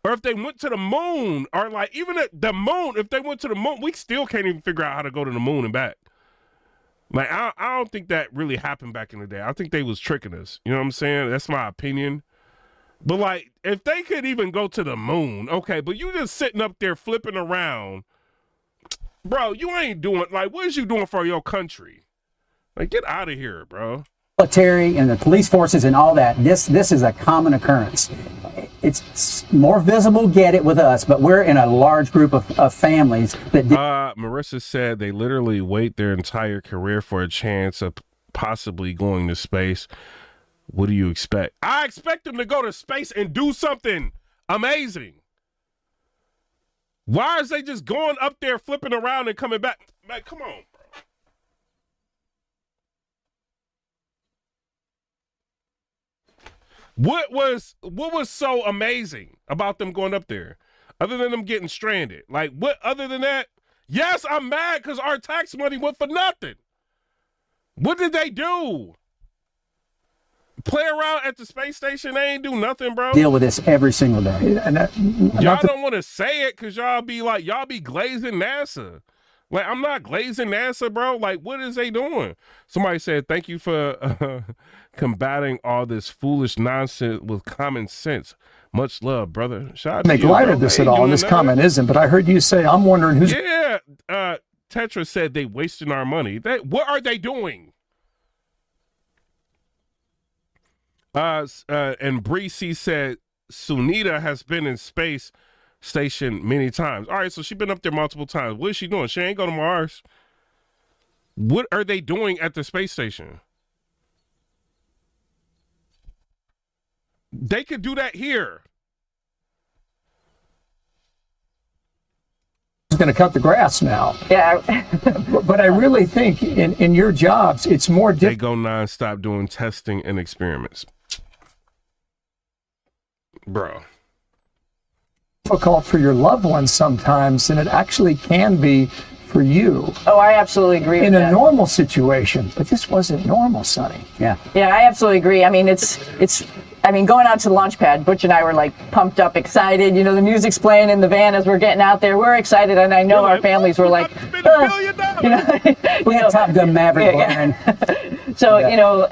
Or if they went to the moon, or like even at the moon, if they went to the moon, we still can't even figure out how to go to the moon and back. Like, I don't think that really happened back in the day. I think they was tricking us. You know what I'm saying? That's my opinion. But, like, if they could even go to the moon, okay, but you just sitting up there flipping around, bro, you ain't doing, like, what is you doing for your country? Like, get out of here, bro. Military and the police forces and all that, this is a common occurrence. It's more visible, get it, with us, but we're in a large group of families that... Marissa said they literally wait their entire career for a chance of possibly going to space. What do you expect? I expect them to go to space and do something amazing. Why is they just going up there, flipping around and coming back? Like, come on, bro. What was so amazing about them going up there, other than them getting stranded? Like, what other than that? Yes, I'm mad because our tax money went for nothing. What did they do? Play around at the space station? They ain't do nothing, bro. Deal with this every single day. Y'all don't want to say it because y'all be glazing NASA. Like, I'm not glazing NASA, bro. Like, what is they doing? Somebody said, thank you for combating all this foolish nonsense with common sense. Much love, brother. Shout out to Make you, light bro. of this They at ain't all. doing This nothing. comment isn't, but I heard you say, I'm wondering who's... Yeah. Tetra said they wasting our money. What are they doing? And Bree C said Sunita has been in space station many times. All right, so she's been up there multiple times. What is she doing? She ain't going to Mars. What are they doing at the space station? They could do that here. going to cut the grass now. Yeah. But I really think in your jobs, it's more difficult. They go nonstop doing testing and experiments. Bro. Difficult for your loved ones sometimes than it actually can be for you. Oh, I absolutely agree with in that. a normal situation, but this wasn't normal, Sonny. Yeah. Yeah, I absolutely agree. I mean, I mean, going out to the launch pad, Butch and I were like pumped up, excited. You know, the music's playing in the van as we're getting out there. We're excited, and I know our families were like, you know, we had Top Gun Maverick blaring. So, you know,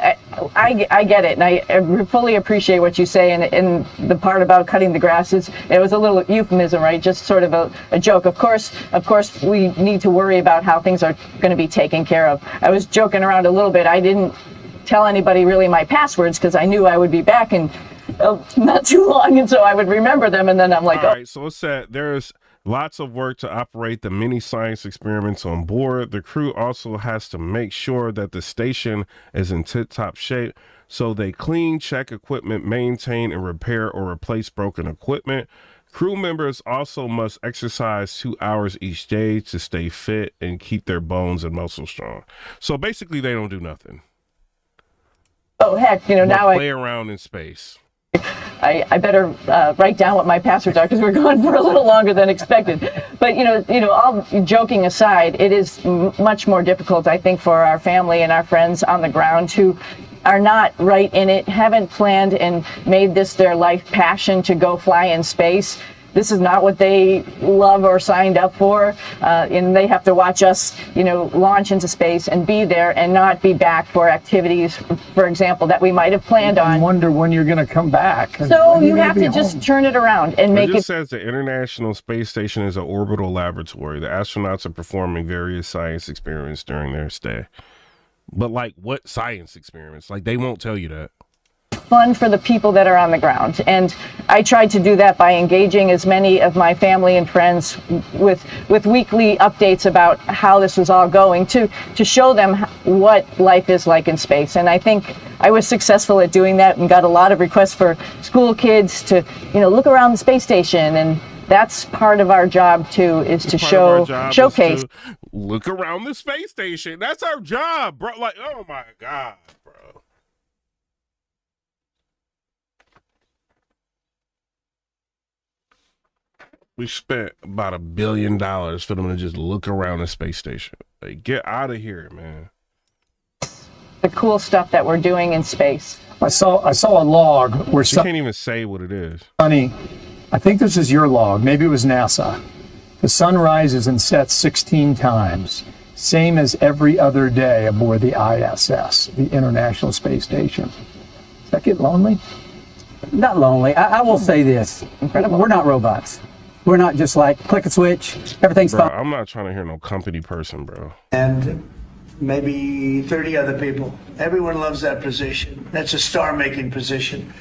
I get it, and I fully appreciate what you say, and the part about cutting the grass it was a little euphemism, right? Just sort of a joke. Of course, we need to worry about how things are going to be taken care of. I was joking around a little bit. I didn't tell anybody really my passwords because I knew I would be back in not too long, and so I would remember them, and then I'm like, all right, so it's that there's lots of work to operate the mini science experiments on board. The crew also has to make sure that the station is in tip-top shape, so they clean, check equipment, maintain and repair or replace broken equipment. Crew members also must exercise 2 hours each day to stay fit and keep their bones and muscles strong. So basically they don't do nothing. oh heck, you know, now play around in space. I better write down what my passwords are because we're going for a little longer than expected. But you know, all joking aside, it is much more difficult, I think, for our family and our friends on the ground who are not right in it, haven't planned and made this their life passion to go fly in space. This is not what they love or signed up for, and they have to watch us, you know, launch into space and be there and not be back for activities, for example, that we might have planned on. I wonder when you're going to come back. So you have to just turn it around and make it. It just says the International Space Station is an orbital laboratory. The astronauts are performing various science experiments during their stay. But like, what science experiments? Like, they won't tell you that. Fun for the people that are on the ground, and I tried to do that by engaging as many of my family and friends with weekly updates about how this was all going to show them what life is like in space. And I think I was successful at doing that and got a lot of requests for school kids to, you know, look around the space station, and that's part of our job too, is to showcase. Look around the space station. That's our job, bro. Like, oh my God, bro. We spent about $1 billion for them to just look around the space station. Like, get out of here, man. The cool stuff that we're doing in space. I saw a log where you can't even say what it is. Honey, I think this is your log. Maybe it was NASA. The sun rises and sets 16 times. same as every other day aboard the ISS, the International Space Station. Does that get lonely? Not lonely. I will say this. Incredible. We're not robots. We're not just like click a switch, everything's Bro, fine. I'm not trying to hear no company person, bro. And maybe 30 other people. Everyone loves that position. That's a star-making position.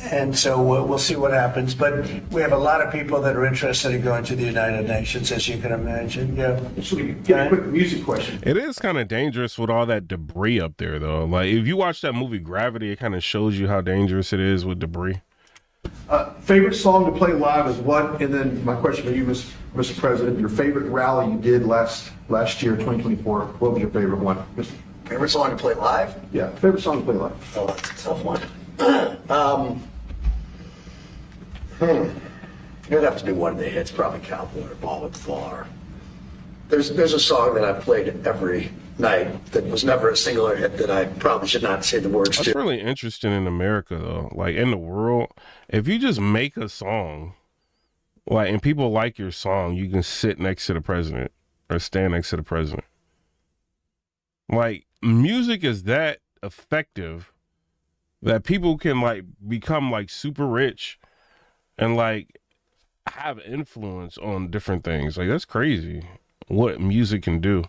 And so we'll see what happens. But we have a lot of people that are interested in going to the United Nations, as you can imagine. Yeah. So we get a quick music question. It is kind of dangerous with all that debris up there, though. Like, if you watch that movie Gravity, it kind of shows you how dangerous it is with debris. Favorite song to play live is what? And then my question for you, Mr. President, your favorite rally you did last year, 2024. What was your favorite one? Favorite song to play live? Yeah, favorite song to play live. Oh, that's a tough one. You'd have to do one of the hits, probably Cowboy or Ball with the Bar. There's a song that I've played every night that was never a singular hit that I probably should not say the words That's to. really interesting in America, though. Like, in the world, if you just make a song, like, and people like your song, you can sit next to the president or stand next to the president. Like, music is that effective that people can, like, become, like, super rich and, like, have influence on different things. Like, that's crazy what music can do.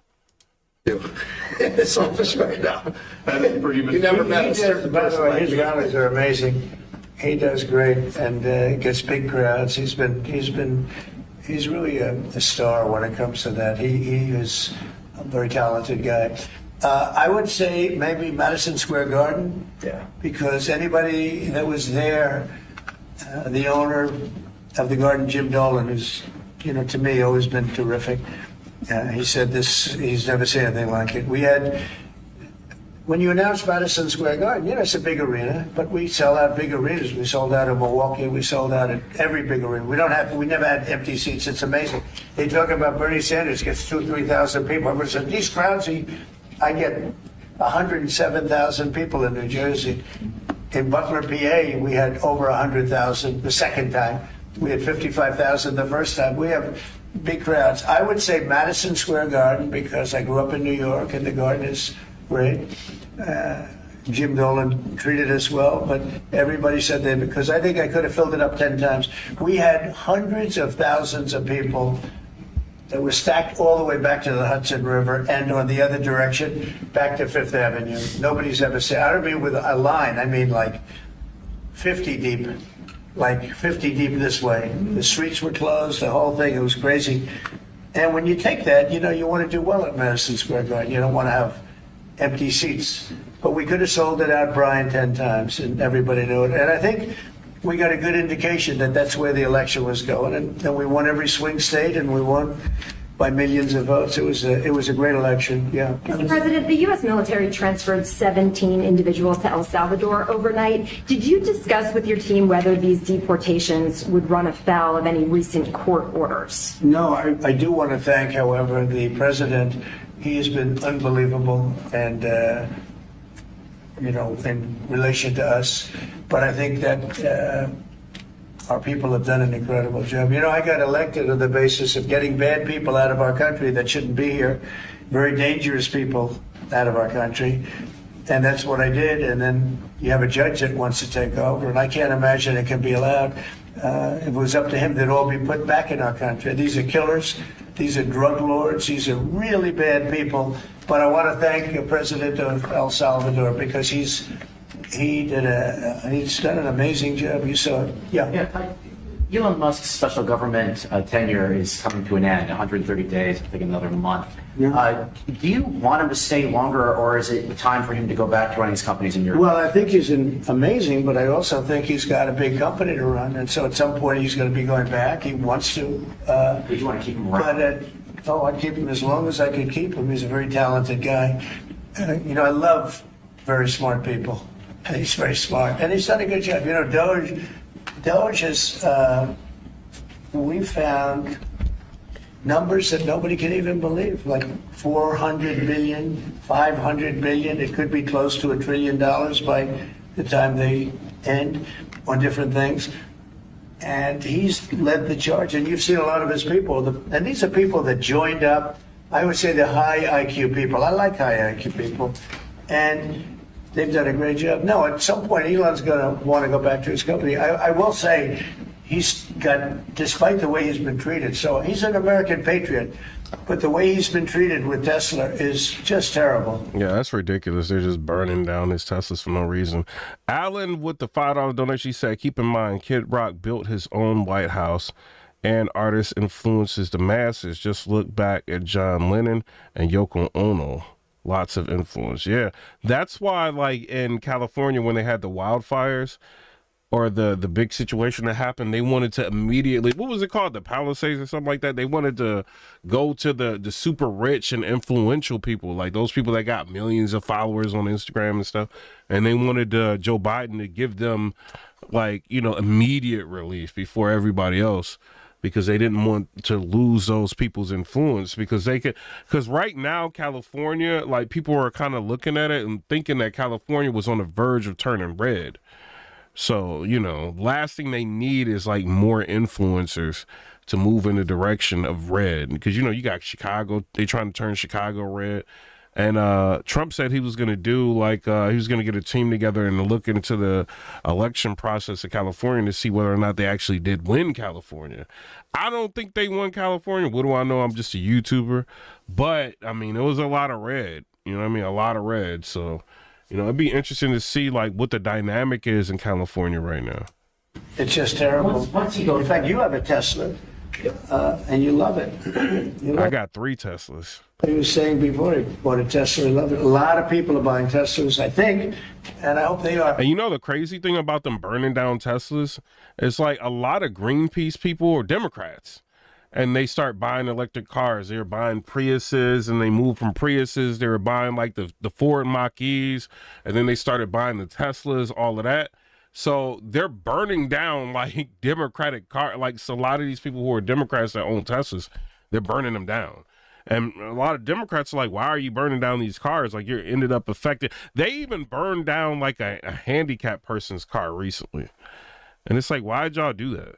In this office right now. You never met a certain By the person way, like his me. rallies are amazing. He does great and gets big crowds. He's really a star when it comes to that. He is a very talented guy. I would say maybe Madison Square Garden. Yeah. Because anybody that was there, the owner of the garden, Jim Dolan, who's, to me, always been terrific. He said he's never seen anything like it. We had, when you announce Madison Square Garden, it's a big arena, but we sell out big arenas. We sold out in Milwaukee. We sold out at every big arena. We never had empty seats. It's amazing. They talk about Bernie Sanders gets 2,000 or 3,000 people. Everyone said, these crowds, I get 107,000 people in New Jersey. In Butler, PA, we had over 100,000 the second time. We had 55,000 the first time. We have big crowds. I would say Madison Square Garden because I grew up in New York and the garden is great. Jim Dolan treated us well, but everybody said that because I think I could have filled it up 10 times. We had hundreds of thousands of people that were stacked all the way back to the Hudson River and on the other direction back to Fifth Avenue. Nobody's ever said, I don't mean with a line, I mean like 50 deep. Like 50 deep this way. The streets were closed, the whole thing, it was crazy. And when you take that, you want to do well at Madison Square Garden. You don't want to have empty seats. But we could have sold it out, Brian, 10 times, and everybody knew it. And I think we got a good indication that that's where the election was going. And we won every swing state, and we won by millions of votes. It was a great election, yeah. Mr. President, the U.S. military transferred 17 individuals to El Salvador overnight. Did you discuss with your team whether these deportations would run afoul of any recent court orders? No, I do want to thank, however, the president. He has been unbelievable and, in relation to us. But I think that our people have done an incredible job. I got elected on the basis of getting bad people out of our country that shouldn't be here, very dangerous people out of our country. And that's what I did. And then you have a judge that wants to take over, and I can't imagine it can be allowed. If it was up to him, they'd all be put back in our country. These are killers. These are drug lords. These are really bad people. But I want to thank the president of El Salvador because he's done an amazing job. You saw it. Yeah. Elon Musk's special government tenure is coming to an end, 130 days, I think another month. Yeah. Do you want him to stay longer, or is it time for him to go back to running his companies in Europe? Well, I think he's amazing, but I also think he's got a big company to run, and so at some point he's going to be going back. He wants to. Did you want to keep him around? I'd keep him as long as I could keep him. He's a very talented guy. I love very smart people. He's very smart, and he's done a good job. DOGE has, we found numbers that nobody can even believe, like 400 billion, 500 billion. It could be close to $1 trillion by the time they end on different things. And he's led the charge, and you've seen a lot of his people. And these are people that joined up I would say the high IQ people. I like high IQ people. And they've done a great job. No, at some point, Elon's going to want to go back to his company. I will say he's got, despite the way he's been treated, so he's an American patriot, but the way he's been treated with Tesla is just terrible. Yeah, that's ridiculous. They're just burning down his Teslas for no reason. Alan with the $5 donation, she said, keep in mind, Kid Rock built his own White House and artist influences the masses. Just look back at John Lennon and Yoko Ono. Lots of influence. Yeah, that's why, like, in California, when they had the wildfires or the big situation that happened, they wanted to immediately, what was it called? The Palisades or something like that? They wanted to go to the super rich and influential people, like those people that got millions of followers on Instagram and stuff. And they wanted Joe Biden to give them, like, you know, immediate relief before everybody else, because they didn't want to lose those people's influence, because right now, California, like, people are kind of looking at it and thinking that California was on the verge of turning red. So, you know, last thing they need is like more influencers to move in the direction of red, because, you know, you got Chicago, they trying to turn Chicago red. And Trump said he was going to do, like, he was going to get a team together and look into the election process of California to see whether or not they actually did win California. I don't think they won California. What do I know? I'm just a YouTuber. But, I mean, it was a lot of red. You know what I mean? A lot of red. So, you know, it'd be interesting to see, like, what the dynamic is in California right now. It's just terrible. In fact, you have a Tesla, and you love it. I got 3 Teslas. He was saying before he bought a Tesla, he loved it. A lot of people are buying Teslas, I think, and I hope they are. And you know the crazy thing about them burning down Teslas? It's like a lot of Greenpeace people are Democrats, and they start buying electric cars. They're buying Priuses, and they moved from Priuses. They were buying like the Ford Mach-E's, and then they started buying the Teslas, all of that. So they're burning down like Democratic car, like, so a lot of these people who are Democrats that own Teslas, they're burning them down. And a lot of Democrats are like, why are you burning down these cars? Like, you're ended up affected. They even burned down like a handicapped person's car recently. And it's like, why'd y'all do that?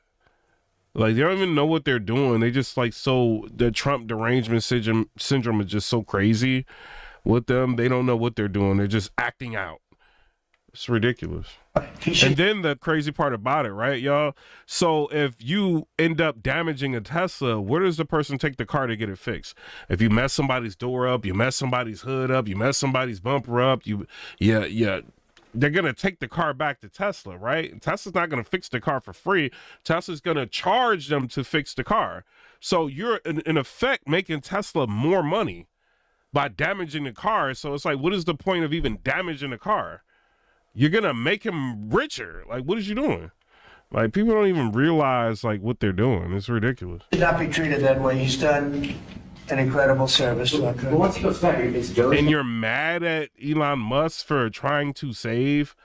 Like, they don't even know what they're doing. They just like, so the Trump derangement syndrome is just so crazy with them. They don't know what they're doing. They're just acting out. It's ridiculous. And then the crazy part about it, right, y'all? So if you end up damaging a Tesla, where does the person take the car to get it fixed? If you mess somebody's door up, you mess somebody's hood up, you mess somebody's bumper up, they're going to take the car back to Tesla, right? Tesla's not going to fix the car for free. Tesla's going to charge them to fix the car. So you're, in effect, making Tesla more money by damaging the car. So it's like, what is the point of even damaging the car? You're going to make him richer. Like, what is you doing? Like, people don't even realize, like, what they're doing. It's ridiculous. He should not be treated that way. He's done an incredible service to our country. But once he goes back, is Joe... And you're mad at Elon Musk for trying to save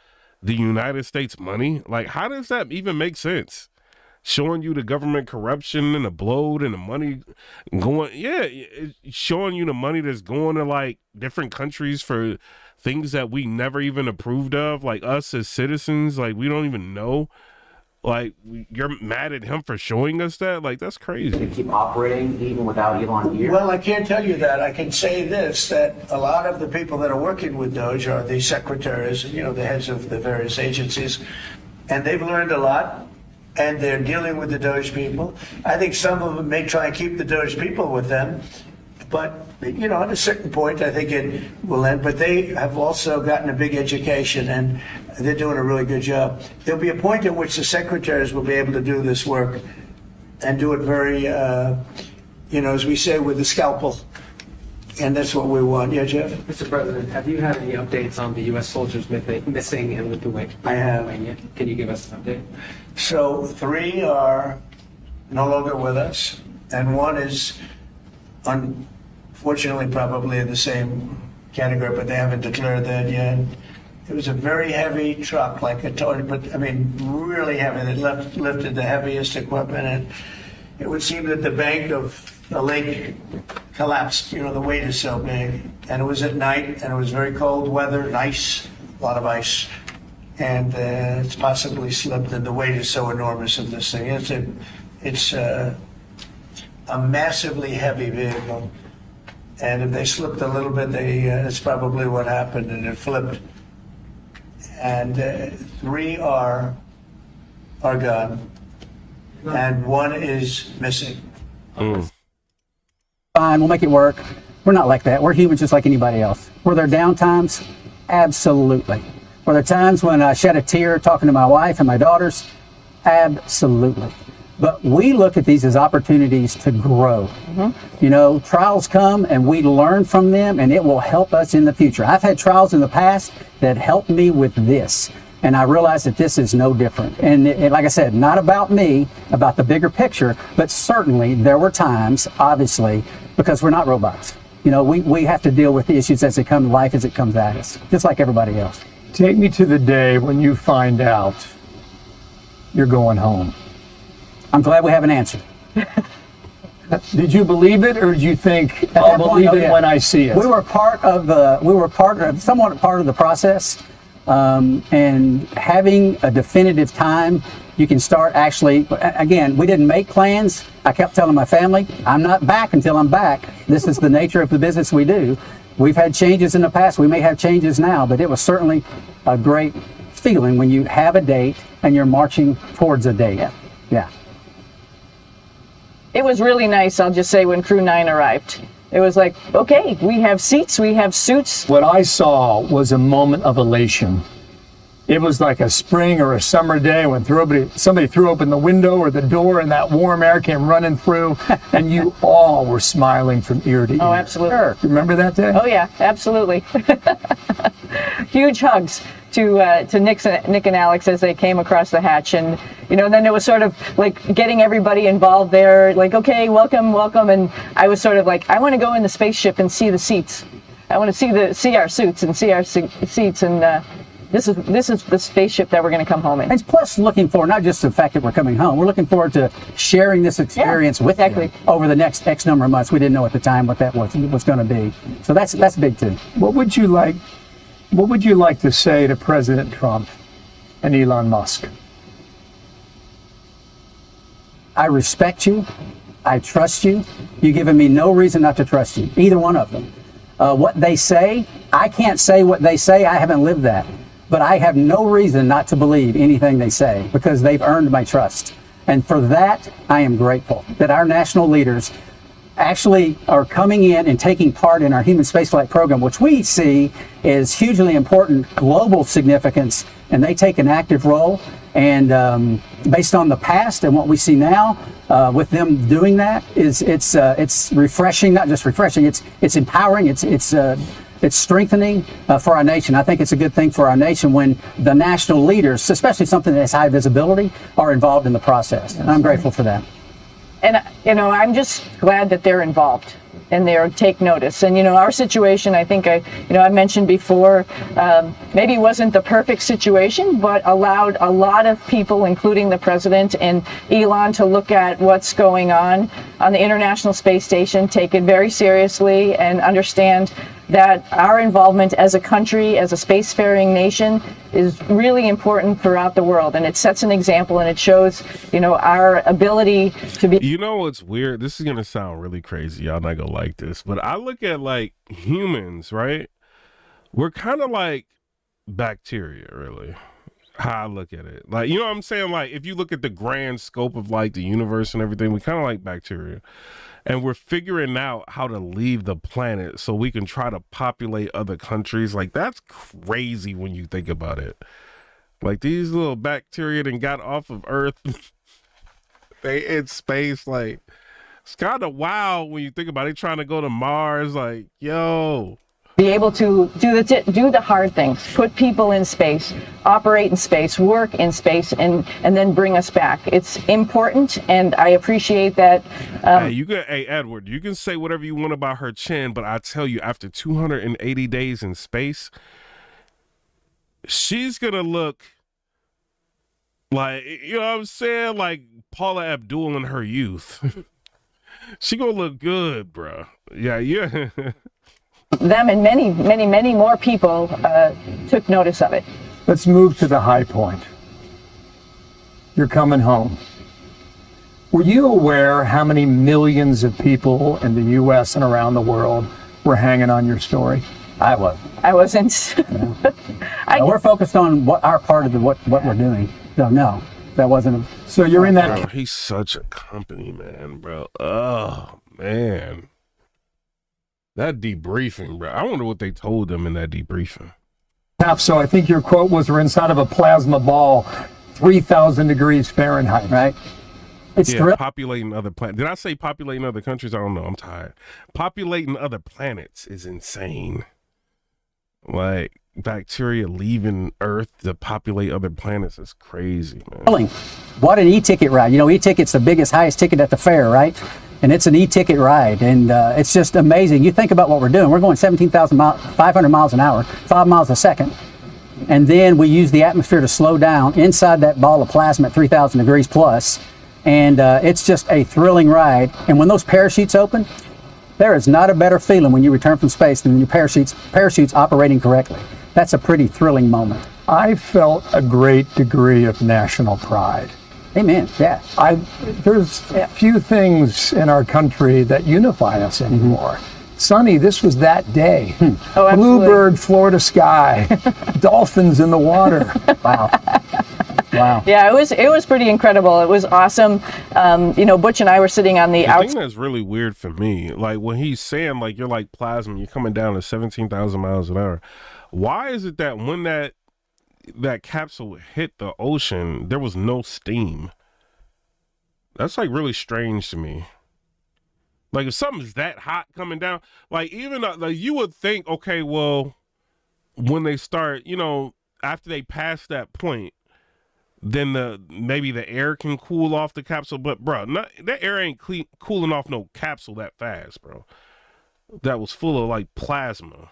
the United States money? Like, how does that even make sense? Showing you the government corruption and the bloat and the money going, showing you the money that's going to, like, different countries for things that we never even approved of, like us as citizens, like, we don't even know. Like, you're mad at him for showing us that? Like, that's crazy. You keep operating even without Elon here? Well, I can't tell you that. I can say this, that a lot of the people that are working with DOGE are the secretaries, you know, the heads of the various agencies, and they've learned a lot, and they're dealing with the DOGE people. I think some of them may try and keep the DOGE people with them, but, you know, at a certain point, I think it will end. But they have also gotten a big education, and they're doing a really good job. There'll be a point at which the secretaries will be able to do this work and do it very, you know, as we say, with the scalpel. And that's what we want. Yeah, Jeff? Mr. President, have you had any updates on the U.S. soldiers missing in Lithuania? I have. Can you give us an update? So 3 are no longer with us, and 1 is unfortunately probably in the same category, but they haven't declared that yet. It was a very heavy truck, like a total, but I mean, really heavy. They lifted the heaviest equipment, and it would seem that the bank of the lake collapsed. You know, the weight is so big, and it was at night, and it was very cold weather, and ice, a lot of ice, and it's possibly slipped. And the weight is so enormous of this thing. It's a massively heavy vehicle. And if they slipped a little bit, that's probably what happened, and it flipped. And 3 are gone, and 1 is missing. Fine, we'll make it work. We're not like that. We're humans just like anybody else. Were there down times? Absolutely. Were there times when I shed a tear talking to my wife and my daughters? Absolutely. But we look at these as opportunities to grow. You know, trials come and we learn from them, and it will help us in the future. I've had trials in the past that helped me with this, and I realized that this is no different. And like I said, not about me, about the bigger picture, but certainly there were times, obviously, because we're not robots. You know, we have to deal with the issues as they come to life, as it comes at us, just like everybody else. Take me to the day when you find out you're going home. I'm glad we have an answer. Did you believe it, or did you think, I'll believe it when I see it? We were somewhat part of the process, and having a definitive time, you can start actually, again, we didn't make plans. I kept telling my family, I'm not back until I'm back. This is the nature of the business we do. We've had changes in the past. We may have changes now, but it was certainly a great feeling when you have a date and you're marching towards a date. Yeah. It was really nice, I'll just say, when Crew 9 arrived. It was like, okay, we have seats, we have suits. What I saw was a moment of elation. It was like a spring or a summer day when somebody threw open the window or the door and that warm air came running through, and you all were smiling from ear to ear. Oh, absolutely. Sure. Remember that day? Oh, yeah, absolutely. Huge hugs to Nick and Alex as they came across the hatch. And, you know, then it was sort of like getting everybody involved there, like, okay, welcome. And I was sort of like, I want to go in the spaceship and see the seats. I want to see our suits and see our seats. And this is the spaceship that we're going to come home in. And plus looking forward, not just to the fact that we're coming home, we're looking forward to sharing this experience with you over the next X number of months. We didn't know at the time what that was going to be. So that's big too. What would you like to say to President Trump and Elon Musk? I respect you. I trust you. You've given me no reason not to trust you, either one of them. What they say, I can't say what they say. I haven't lived that. But I have no reason not to believe anything they say because they've earned my trust. And for that, I am grateful that our national leaders actually are coming in and taking part in our human spaceflight program, which we see is hugely important global significance, and they take an active role. And based on the past and what we see now, with them doing that, it's refreshing. Not just refreshing, it's empowering. It's strengthening for our nation. I think it's a good thing for our nation when the national leaders, especially something that has high visibility, are involved in the process. And I'm grateful for that. And, you know, I'm just glad that they're involved and they take notice. And, you know, our situation, I think I mentioned before, maybe wasn't the perfect situation, but allowed a lot of people, including the president and Elon, to look at what's going on the International Space Station, take it very seriously, and understand that our involvement as a country, as a spacefaring nation, is really important throughout the world. And it sets an example, and it shows, you know, our ability to be... You know what's weird? This is going to sound really crazy. Y'all not going to like this. But I look at, like, humans, right? We're kind of like bacteria, really. How I look at it. Like, you know what I'm saying? Like, if you look at the grand scope of, like, the universe and everything, we kind of like bacteria. And we're figuring out how to leave the planet so we can try to populate other countries. Like, that's crazy when you think about it. Like, these little bacteria that got off of Earth, they in space. Like, it's kind of wild when you think about it. Trying to go to Mars. Like, yo. Be able to do the hard things, put people in space, operate in space, work in space, and then bring us back. It's important, and I appreciate that. Hey, Edward, you can say whatever you want about her chin, but I tell you, after 280 days in space, she's gonna look like, you know what I'm saying, like Paula Abdul in her youth. She gonna look good, bro. Yeah. Them and many more people took notice of it. Let's move to the high point. You're coming home. Were you aware how many millions of people in the U.S. and around the world were hanging on your story. I was. I wasn't. We're focused on what our part of what we're doing. So no, that wasn't. So you're in that. Bro, he's such a company man, bro. Oh man, that debriefing, bro. I wonder what they told them in that debriefing. So I think your quote was, "We're inside of a plasma ball, 3,000 degrees Fahrenheit." Right. It's populating other planets. Did I say populating other countries? I don't know. I'm tired. Populating other planets is insane. Like bacteria leaving Earth to populate other planets is crazy, man. What an e-ticket ride. You know, e-ticket's the biggest, highest ticket at the fair, right? And it's an e-ticket ride, and it's just amazing. You think about what we're doing. We're going 500 miles an hour, 5 miles a second. And then we use the atmosphere to slow down inside that ball of plasma at 3,000 degrees plus. And it's just a thrilling ride. And when those parachutes open, there is not a better feeling when you return from space than your parachutes operating correctly. That's a pretty thrilling moment. I felt a great degree of national pride. Amen. Yeah. There's few things in our country that unify us anymore. Sonny, this was that day. Oh, Bluebird, Florida sky, dolphins in the water. Wow. Wow. Yeah, it was pretty incredible. It was awesome. You know, Butch and I were sitting on the outside. thing that's really weird for me, like when he's saying like you're like plasma, you're coming down to 17,000 miles an hour. Why is it that when that capsule hit the ocean, there was no steam? That's like really strange to me. Like if something's that hot coming down, like even like you would think, okay, well, when they start, you know, after they pass that point, then maybe the air can cool off the capsule. But bro, that air ain't cooling off no capsule that fast, bro. That was full of like plasma.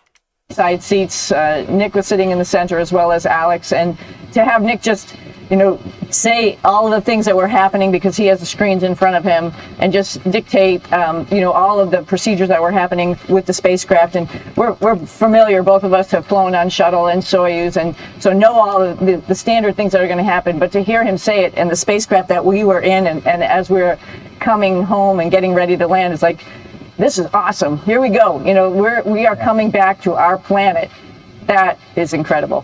Side seats. Nick was sitting in the center as well as Alex, and to have Nick just, you know, say all of the things that were happening because he has the screens in front of him and just dictate, you know, all of the procedures that were happening with the spacecraft. And we're familiar, both of us have flown on shuttle and Soyuz, and so know all of the standard things that are going to happen. But to hear him say it in the spacecraft that we were in, and as we were coming home and getting ready to land, it's like, this is awesome. Here we go. You know, we are coming back to our planet. That is incredible.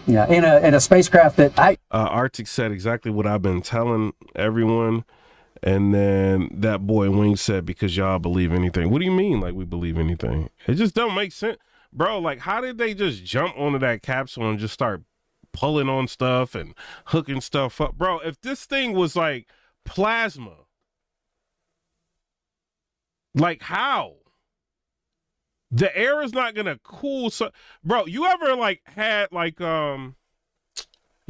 Yeah, in a spacecraft that Arctic said exactly what I've been telling everyone, and then that boy Wing said, because y'all believe anything. What do you mean, like we believe anything? It just don't make sense, bro. Like, how did they just jump onto that capsule and just start pulling on stuff and hooking stuff up, bro? If this thing was like plasma. Like how? The air is not gonna cool. So, bro, you ever like had like you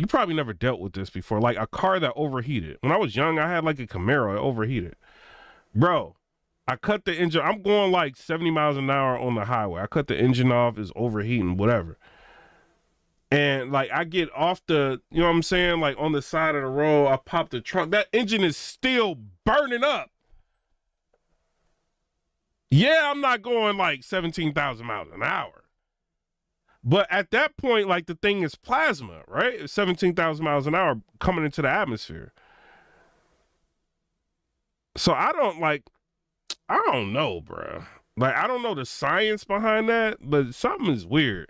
probably never dealt with this before, like a car that overheated. When I was young, I had like a Camaro, it overheated. Bro, I cut the engine. I'm going like 70 miles an hour on the highway. I cut the engine off, it's overheating, whatever. And like I get off the, you know what I'm saying, like on the side of the road, I pop the trunk. That engine is still burning up. Yeah, I'm not going like 17,000 miles an hour. But at that point, like the thing is plasma, right? It's 17,000 miles an hour coming into the atmosphere. So I don't know, bro. Like, I don't know the science behind that, but something is weird.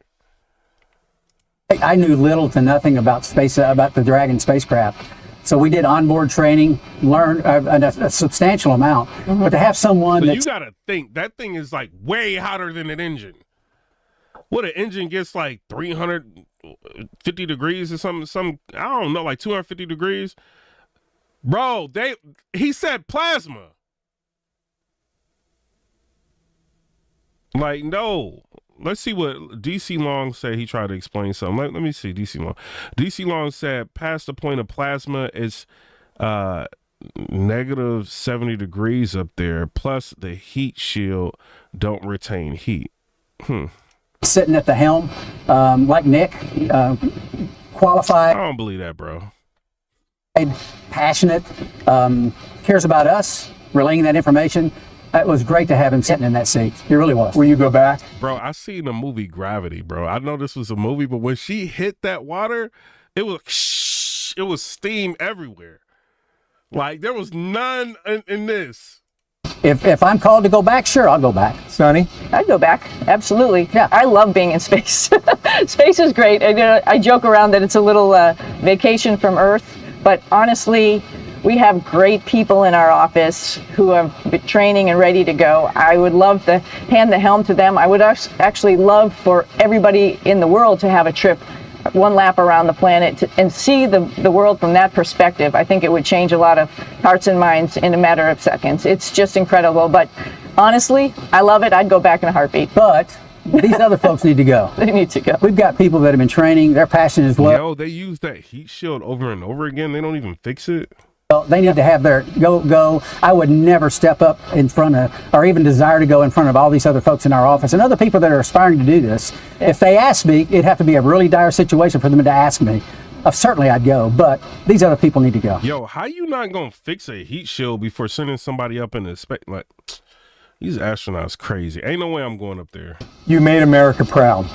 I knew little to nothing about the Dragon spacecraft. So we did onboard training, learned a substantial amount. Mm-hmm. But to have someone you got to think, that thing is like way hotter than an engine. What, an engine gets like 350 degrees or something, I don't know, like 250 degrees. Bro, he said plasma. Like, no. Let's see what DC Long said. He tried to explain something. Let me see DC Long. DC Long said past the point of plasma is negative 70 degrees up there. Plus the heat shield don't retain heat. Sitting at the helm, like Nick, qualified. I don't believe that, bro. Passionate, cares about us, relaying that information. It was great to have him sitting in that seat. It really was. Will you go back? Bro, I seen the movie Gravity, bro. I know this was a movie, but when she hit that water, it was steam everywhere. Like, there was none in this. if I'm called to go back, sure, I'll go back. Sonny? I'd go back. Absolutely. Yeah. I love being in space. Space is great. I joke around that it's a little vacation from Earth, but honestly, we have great people in our office who have been training and ready to go. I would love to hand the helm to them. I would actually love for everybody in the world to have a trip, one lap around the planet, and see the world from that perspective. I think it would change a lot of hearts and minds in a matter of seconds. It's just incredible. But honestly, I love it. I'd go back in a heartbeat. But these other folks need to go. They need to go. We've got people that have been training. They're passionate as well. Yo, they use that heat shield over and over again. They don't even fix it. They need to have their go. I would never step up in front of, or even desire to go in front of all these other folks in our office and other people that are aspiring to do this. If they ask me, it'd have to be a really dire situation for them to ask me. Certainly I'd go, but these other people need to go. Yo, how you not gonna fix a heat shield before sending somebody up into space? Like, these astronauts crazy. Ain't no way I'm going up there. You made America proud.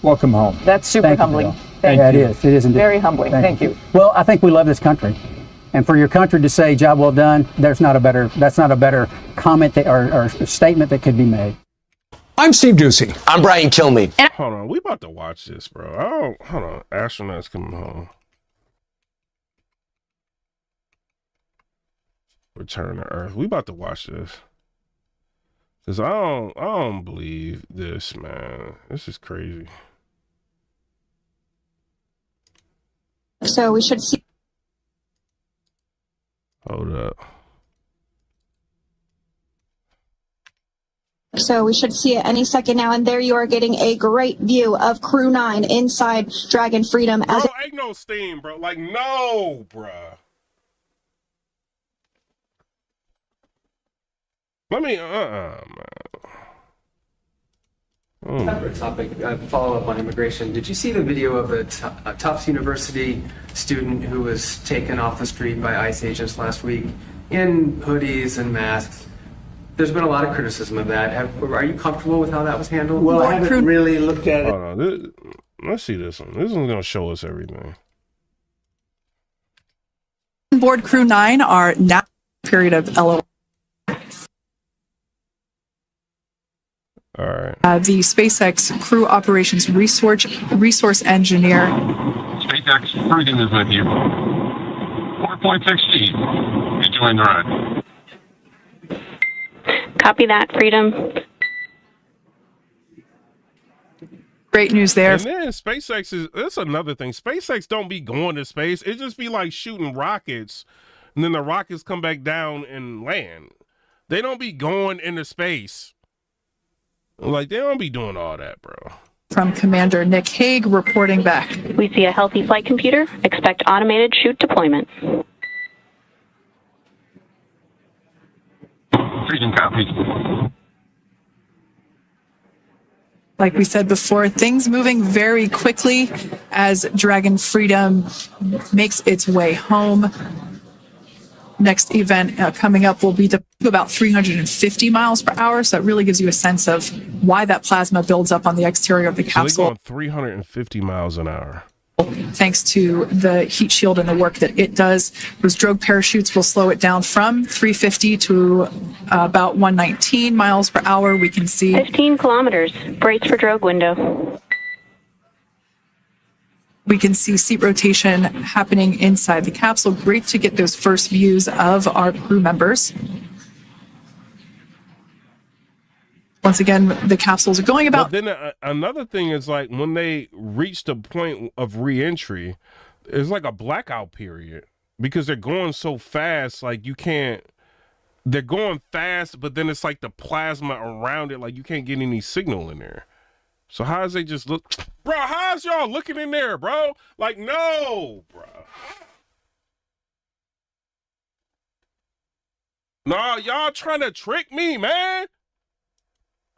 Welcome home. That's super Thank you, humbling. Bill. Thank Yeah, you. it is indeed. Very humbling. Thank you. Well, I think we love this country. And for your country to say job well done, that's not a better comment or statement that could be made. I'm Steve Ducey. I'm Brian Kilmeade. Hold on, we about to watch this, bro. Hold on, astronauts coming home. Return to Earth. We about to watch this. Cause I don't believe this, man. This is crazy. So we should see. Hold up. So we should see it any second now, and there you are getting a great view of Crew 9 inside Dragon Freedom. Bro, ain't no steam, bro. Like, no, bro. Let me, man. Separate topic, follow up on immigration. Did you see the video of a Tufts University student who was taken off the street by ICE agents last week in hoodies and masks? There's been a lot of criticism of that. Are you comfortable with how that was handled? Well, I haven't really looked at it. Hold on. Let's see this one. This one's going to show us everything. Board Crew 9 are now in a period of LOI. All right. The SpaceX crew operations resource engineer. SpaceX Freedom is with you. 4.6 feet. Enjoying the ride. Copy that, Freedom. Great news there. And then SpaceX that's another thing. SpaceX don't be going to space. It just be like shooting rockets, and then the rockets come back down and land. They don't be going into space. Like, they don't be doing all that, bro. From Commander Nick Hague reporting back. We see a healthy flight computer. Expect automated chute deployment. Freedom copy. Like we said before, things moving very quickly as Dragon Freedom makes its way home. Next event coming up will be to about 350 miles per hour. So it really gives you a sense of why that plasma builds up on the exterior of the capsule. So they're going 350 miles an hour. Thanks to the heat shield and the work that it does. Those drogue parachutes will slow it down from 350 to about 119 miles per hour. We can see 15 kilometers. Brace for drogue window. We can see seat rotation happening inside the capsule. Great to get those first views of our crew members. Once again, the capsules are going about. But then another thing is, like, when they reach the point of re-entry, it's like a blackout period because they're going so fast. Like, you can't. They're going fast, but then it's like the plasma around it. Like, you can't get any signal in there. So how does they just look, bro? How's y'all looking in there, bro? Like, no, bro. No, y'all trying to trick me, man.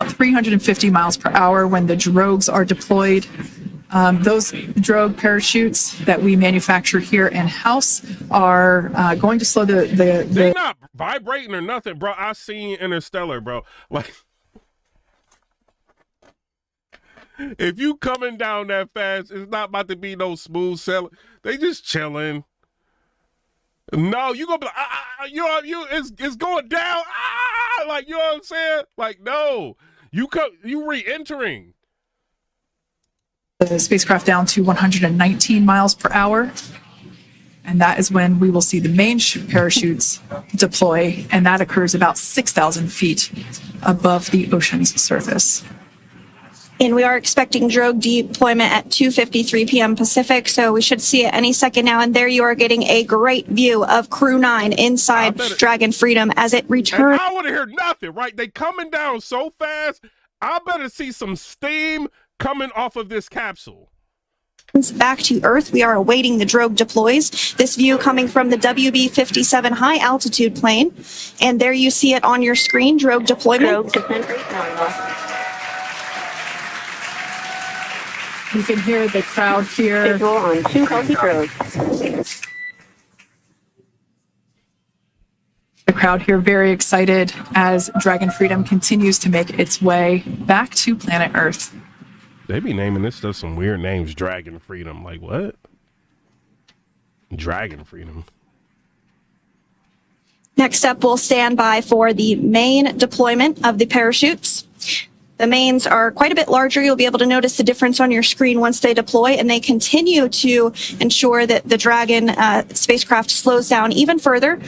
350 miles per hour when the drogues are deployed. Those drogue parachutes that we manufacture here in-house are going to slow They're not vibrating or nothing, bro. I seen Interstellar, bro. Like, if you coming down that fast, it's not about to be no smooth sailing. They just chilling. No, you gonna be like, it's going down. Like, you know what I'm saying? Like, no, you re-entering. The spacecraft down to 119 miles per hour. And that is when we will see the main parachutes deploy, and that occurs about 6,000 feet above the ocean's surface. And we are expecting drogue deployment at 2:53 p.m. Pacific, so we should see it any second now. And there you are getting a great view of Crew 9 inside Dragon Freedom as it returns. I want to hear nothing, right? They coming down so fast. I better see some steam coming off of this capsule. Back to Earth, we are awaiting the drogue deploys. This view coming from the WB-57 high altitude plane. And there you see it on your screen, drogue deployment. Drogue descent rate nominal. You can hear the crowd here. Visual on 2 healthy drogues. The crowd here very excited as Dragon Freedom continues to make its way back to planet Earth. They be naming this stuff some weird names. Dragon Freedom. Like, what? Dragon Freedom. Next up, we'll stand by for the main deployment of the parachutes. The mains are quite a bit larger. You'll be able to notice the difference on your screen once they deploy, and they continue to ensure that the Dragon spacecraft slows down even further.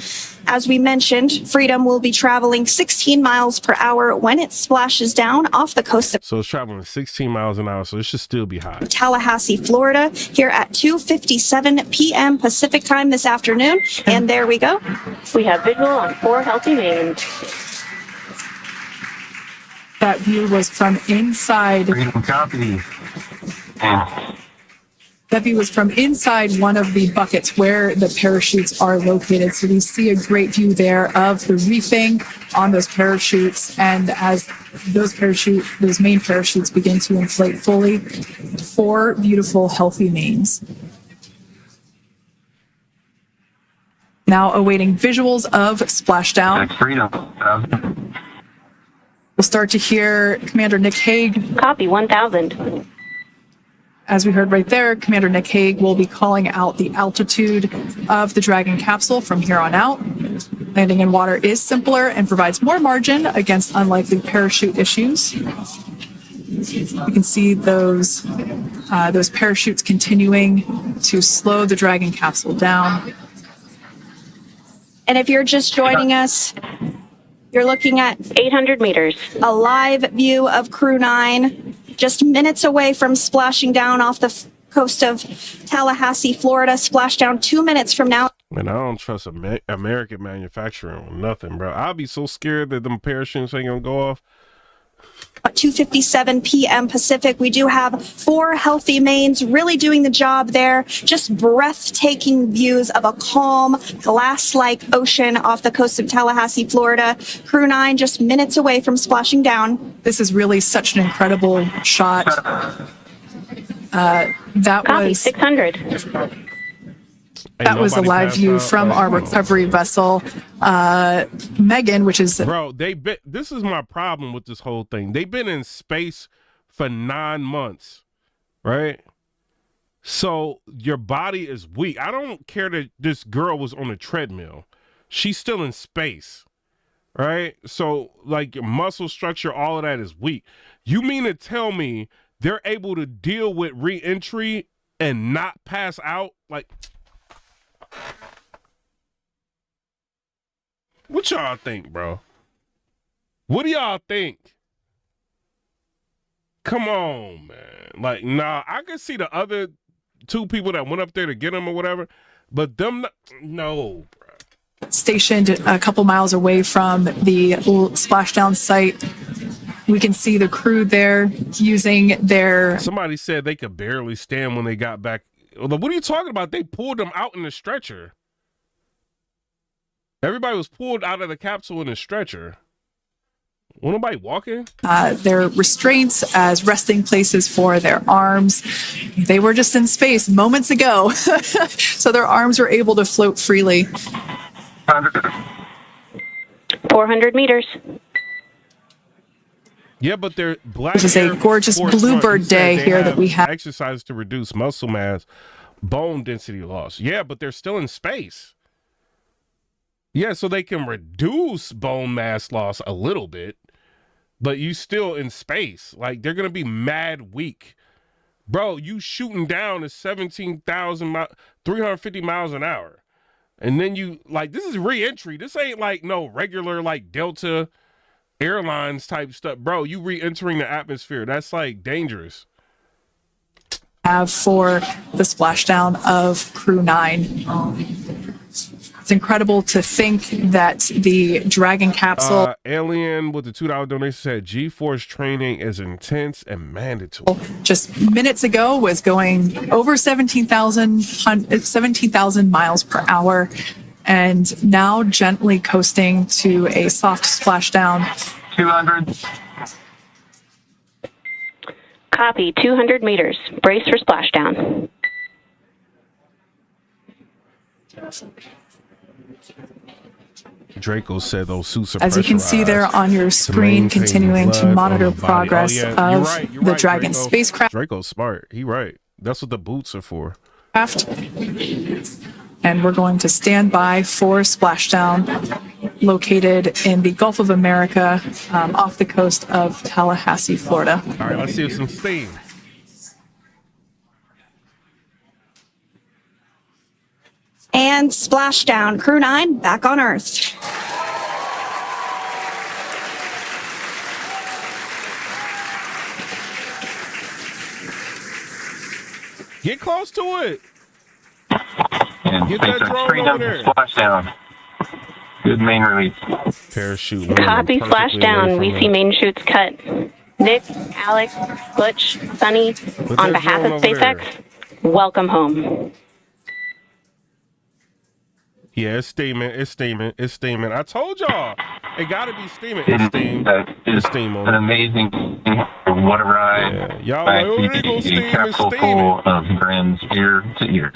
As we mentioned, Freedom will be traveling 16 miles per hour when it splashes down off the coast of So it's traveling 16 miles an hour, so it should still be high. Tallahassee, Florida, here at 2:57 p.m. Pacific time this afternoon. And there we go. We have visual on 4 healthy mains. That view was from inside. Freedom copy. That view was from inside one of the buckets where the parachutes are located. So we see a great view there of the reefing on those parachutes. And as those main parachutes begin to inflate fully, 4 beautiful, healthy mains. Now awaiting visuals of Splashdown. Freedom. We'll start to hear Commander Nick Hague. Copy 1,000. As we heard right there, Commander Nick Hague will be calling out the altitude of the Dragon capsule from here on out. Landing in water is simpler and provides more margin against unlikely parachute issues. You can see those parachutes continuing to slow the Dragon capsule down. And if you're just joining us, you're looking at 800 meters. A live view of Crew 9, just minutes away from splashing down off the coast of Tallahassee, Florida. Splashdown 2 minutes from now. Man, I don't trust American manufacturing or nothing, bro. I'll be so scared that them parachutes ain't gonna go off. At 2:57 p.m. Pacific, we do have 4 healthy mains really doing the job there. Just breathtaking views of a calm, glass-like ocean off the coast of Tallahassee, Florida. Crew 9 just minutes away from splashing down. This is really such an incredible shot. That Copy, was 600. That was a live view from our recovery vessel, Megan, which is... Bro, this is my problem with this whole thing. They've been in space for 9 months, right? So your body is weak. I don't care that this girl was on a treadmill. She's still in space, right? So, like, your muscle structure, all of that is weak. You mean to tell me they're able to deal with re-entry and not pass out? Like... What y'all think, bro? What do y'all think? Come on, man. Like, nah, I could see the other 2 people that went up there to get them or whatever, but them, no, bro. Stationed a couple miles away from the splashdown site. We can see the crew there using their... Somebody said they could barely stand when they got back. What are you talking about? They pulled them out in a stretcher. Everybody was pulled out of the capsule in a stretcher. Was nobody walking? Their restraints as resting places for their arms. They were just in space moments ago, so their arms were able to float freely. 400 meters. Yeah, but they're black. This is a gorgeous bluebird day here that we have. Exercise to reduce muscle mass, bone density loss. Yeah, but they're still in space. Yeah, so they can reduce bone mass loss a little bit, but you still in space. Like, they're going to be mad weak. Bro, you shooting down at 350 miles an hour. And then you, like, this is re-entry. This ain't like no regular, like, Delta Airlines type stuff. Bro, you re-entering the atmosphere. That's, like, dangerous. Have for the splashdown of Crew 9. It's incredible to think that the Dragon capsule. Alien with the $2 donation said G-Force training is intense and mandatory. Just minutes ago was going over 17,000 miles per hour, and now gently coasting to a soft splashdown. 200. Copy, 200 meters. Brace for splashdown. Draco said those suits are As you can see there on your screen, continuing to monitor progress of the Dragon spacecraft. Draco's smart. He right. That's what the boots are for. And we're going to stand by for splashdown, located in the Gulf of America, off the coast of Tallahassee, Florida. All right, let's see some steam. And splashdown, Crew 9 back on Earth. Get close to it. And Get that SpaceX drone Freedom over there. Splashdown. Good main release. Parachute. Copy, splashdown. We see main chutes cut. Nick, Alex, Butch, Sunny, on behalf of SpaceX, welcome home. Yeah, it's steaming. It's steaming. It's steaming. I told y'all, it got to be steaming. It's steam. It's steam on An amazing what a ride. Yeah. Y'all By like, oh, they gonna a steam. It's capsule steaming. full of grins ear to ear.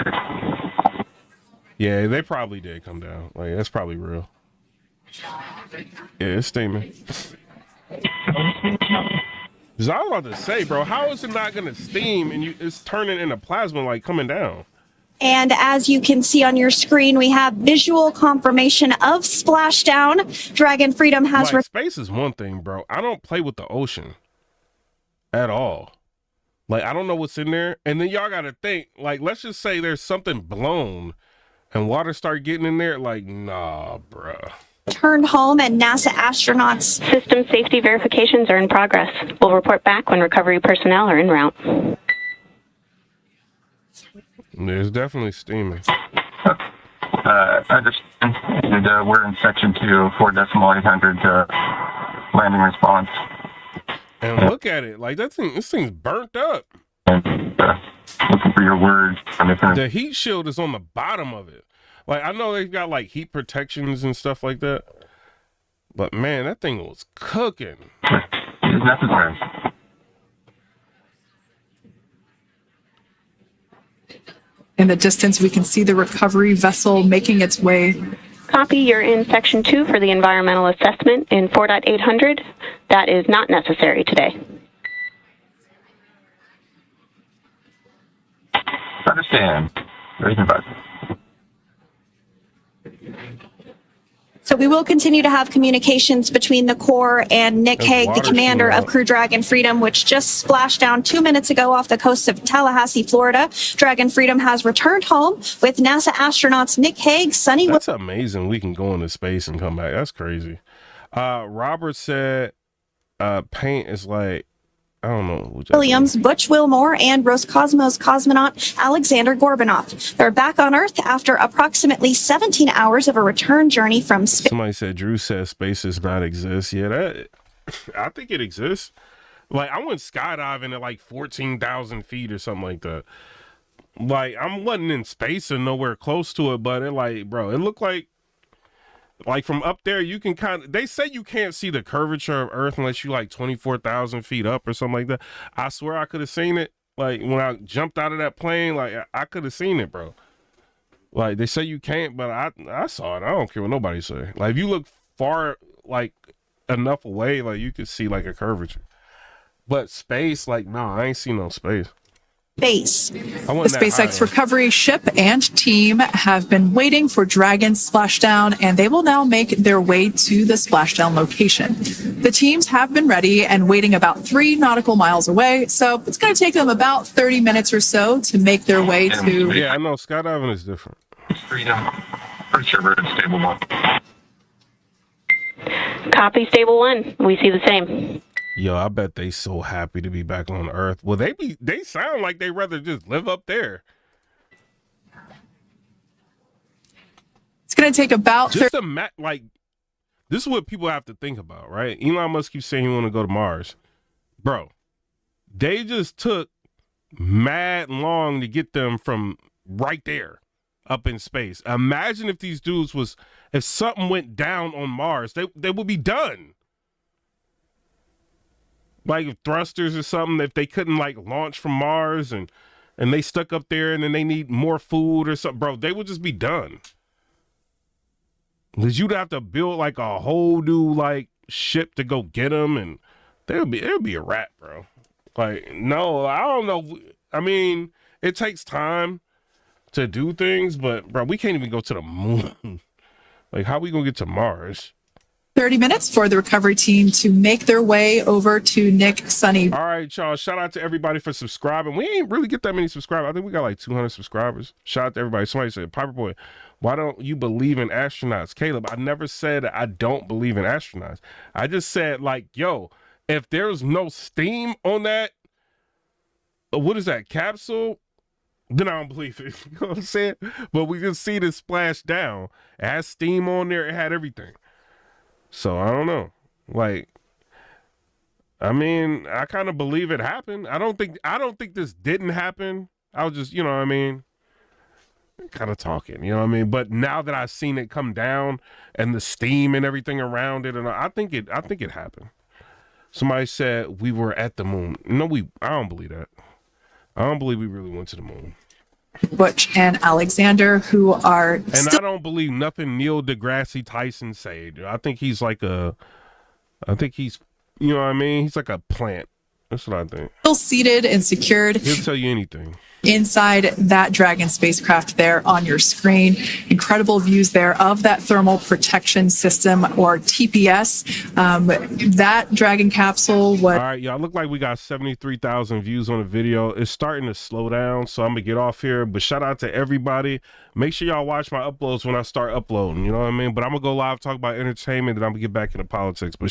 Yeah, they probably did come down. Like, that's probably real. Yeah, it's steaming. Cause I was about to say, bro, how is it not gonna steam and it's turning into plasma, like coming down? And as you can see on your screen, we have visual confirmation of splashdown. Dragon Freedom has... Like, space is one thing, bro. I don't play with the ocean at all. Like, I don't know what's in there. And then y'all got to think, like, let's just say there's something blown and water start getting in there. Like, nah, bruh. Returned home, and NASA astronauts... System safety verifications are in progress. We'll report back when recovery personnel are en route. There's definitely steaming. Understand. And, we're in section 2, 4.800 landing response. And look at it. Like, this thing's burnt up. And, looking for your words. The heat shield is on the bottom of it. Like, I know they've got, like, heat protections and stuff like that. But, man, that thing was cooking. It's necessary. In the distance, we can see the recovery vessel making its way. Copy, you're in section 2 for the environmental assessment in 4.800. That is not necessary today. Understand. Raising button. So we will continue to have communications between the Corps and Nick Hague, the commander of Crew Dragon Freedom, which just splashed down 2 minutes ago off the coast of Tallahassee, Florida. Dragon Freedom has returned home with NASA astronauts Nick Hague, Sunny... That's amazing. We can go into space and come back. That's crazy. Robert said paint is like, I don't know. Williams, Butch Wilmore, and Roscosmos cosmonaut Alexander Gorbanov. They're back on Earth after approximately 17 hours of a return journey from space. Somebody said, Drew says space does not exist. Yeah, I think it exists. Like, I went skydiving at like 14,000 feet or something like that. Like, I wasn't in space and nowhere close to it, but it like, bro, it looked like from up there, you can they say you can't see the curvature of Earth unless you like 24,000 feet up or something like that. I swear I could have seen it. Like, when I jumped out of that plane, like, I could have seen it, bro. Like, they say you can't, but I saw it. I don't care what nobody say. Like, if you look far, like, enough away, like, you could see, like, a curvature. But space, like, no, I ain't seen no space. base. The SpaceX recovery ship and team have been waiting for Dragon's splashdown, and they will now make their way to the splashdown location. The teams have been ready and waiting about 3 nautical miles away, so it's going to take them about 30 minutes or so to make their way to... Yeah, I know. Skydiving is different. Freedom. Pretty sure we're in stable 1. Copy, stable 1. We see the same. Yo, I bet they so happy to be back on Earth. Well, they sound like they rather just live up there. It's going to take about... Just like, this is what people have to think about, right? Elon Musk keeps saying he want to go to Mars. Bro, they just took mad long to get them from right there up in space. Imagine if these dudes if something went down on Mars, they would be done. Like thrusters or something, if they couldn't like launch from Mars and they stuck up there and then they need more food or something, bro, they would just be done. Because you'd have to build like a whole new like ship to go get them, and it would be a wrap, bro. Like, no, I don't know. I mean, it takes time to do things, but bro, we can't even go to the moon. Like, how we gonna get to Mars? 30 minutes for the recovery team to make their way over to Nick Sunny. All right, y'all. Shout out to everybody for subscribing. We ain't really get that many subscribers. I think we got like 200 subscribers. Shout out to everybody. Somebody said, Piper Boy, why don't you believe in astronauts? Caleb, I never said I don't believe in astronauts. I just said, like, yo, if there's no steam on that, what is that, capsule? Then I don't believe it. You know what I'm saying? But we can see this splash down. It has steam on there. It had everything. So I don't know. Like, I mean, I kind of believe it happened. I don't think this didn't happen. I was just, you know what I mean, kind of talking, you know what I mean? But now that I've seen it come down and the steam and everything around it, and I think it happened. Somebody said we were at the moon. No, I don't believe that. I don't believe we really went to the moon. Butch and Alexander, who are and I don't believe nothing Neil deGrasse Tyson said. I think he's, you know what I mean? He's like a plant. That's what I think. Still seated and secured. He'll tell you anything. Inside that Dragon spacecraft there on your screen. Incredible views there of that thermal protection system, or TPS. That Dragon capsule was... All right, y'all, look like we got 73,000 views on the video. It's starting to slow down, so I'm going to get off here. But shout out to everybody. Make sure y'all watch my uploads when I start uploading, you know what I mean? But I'm going to go live, talk about entertainment, and I'm going to get back into politics. But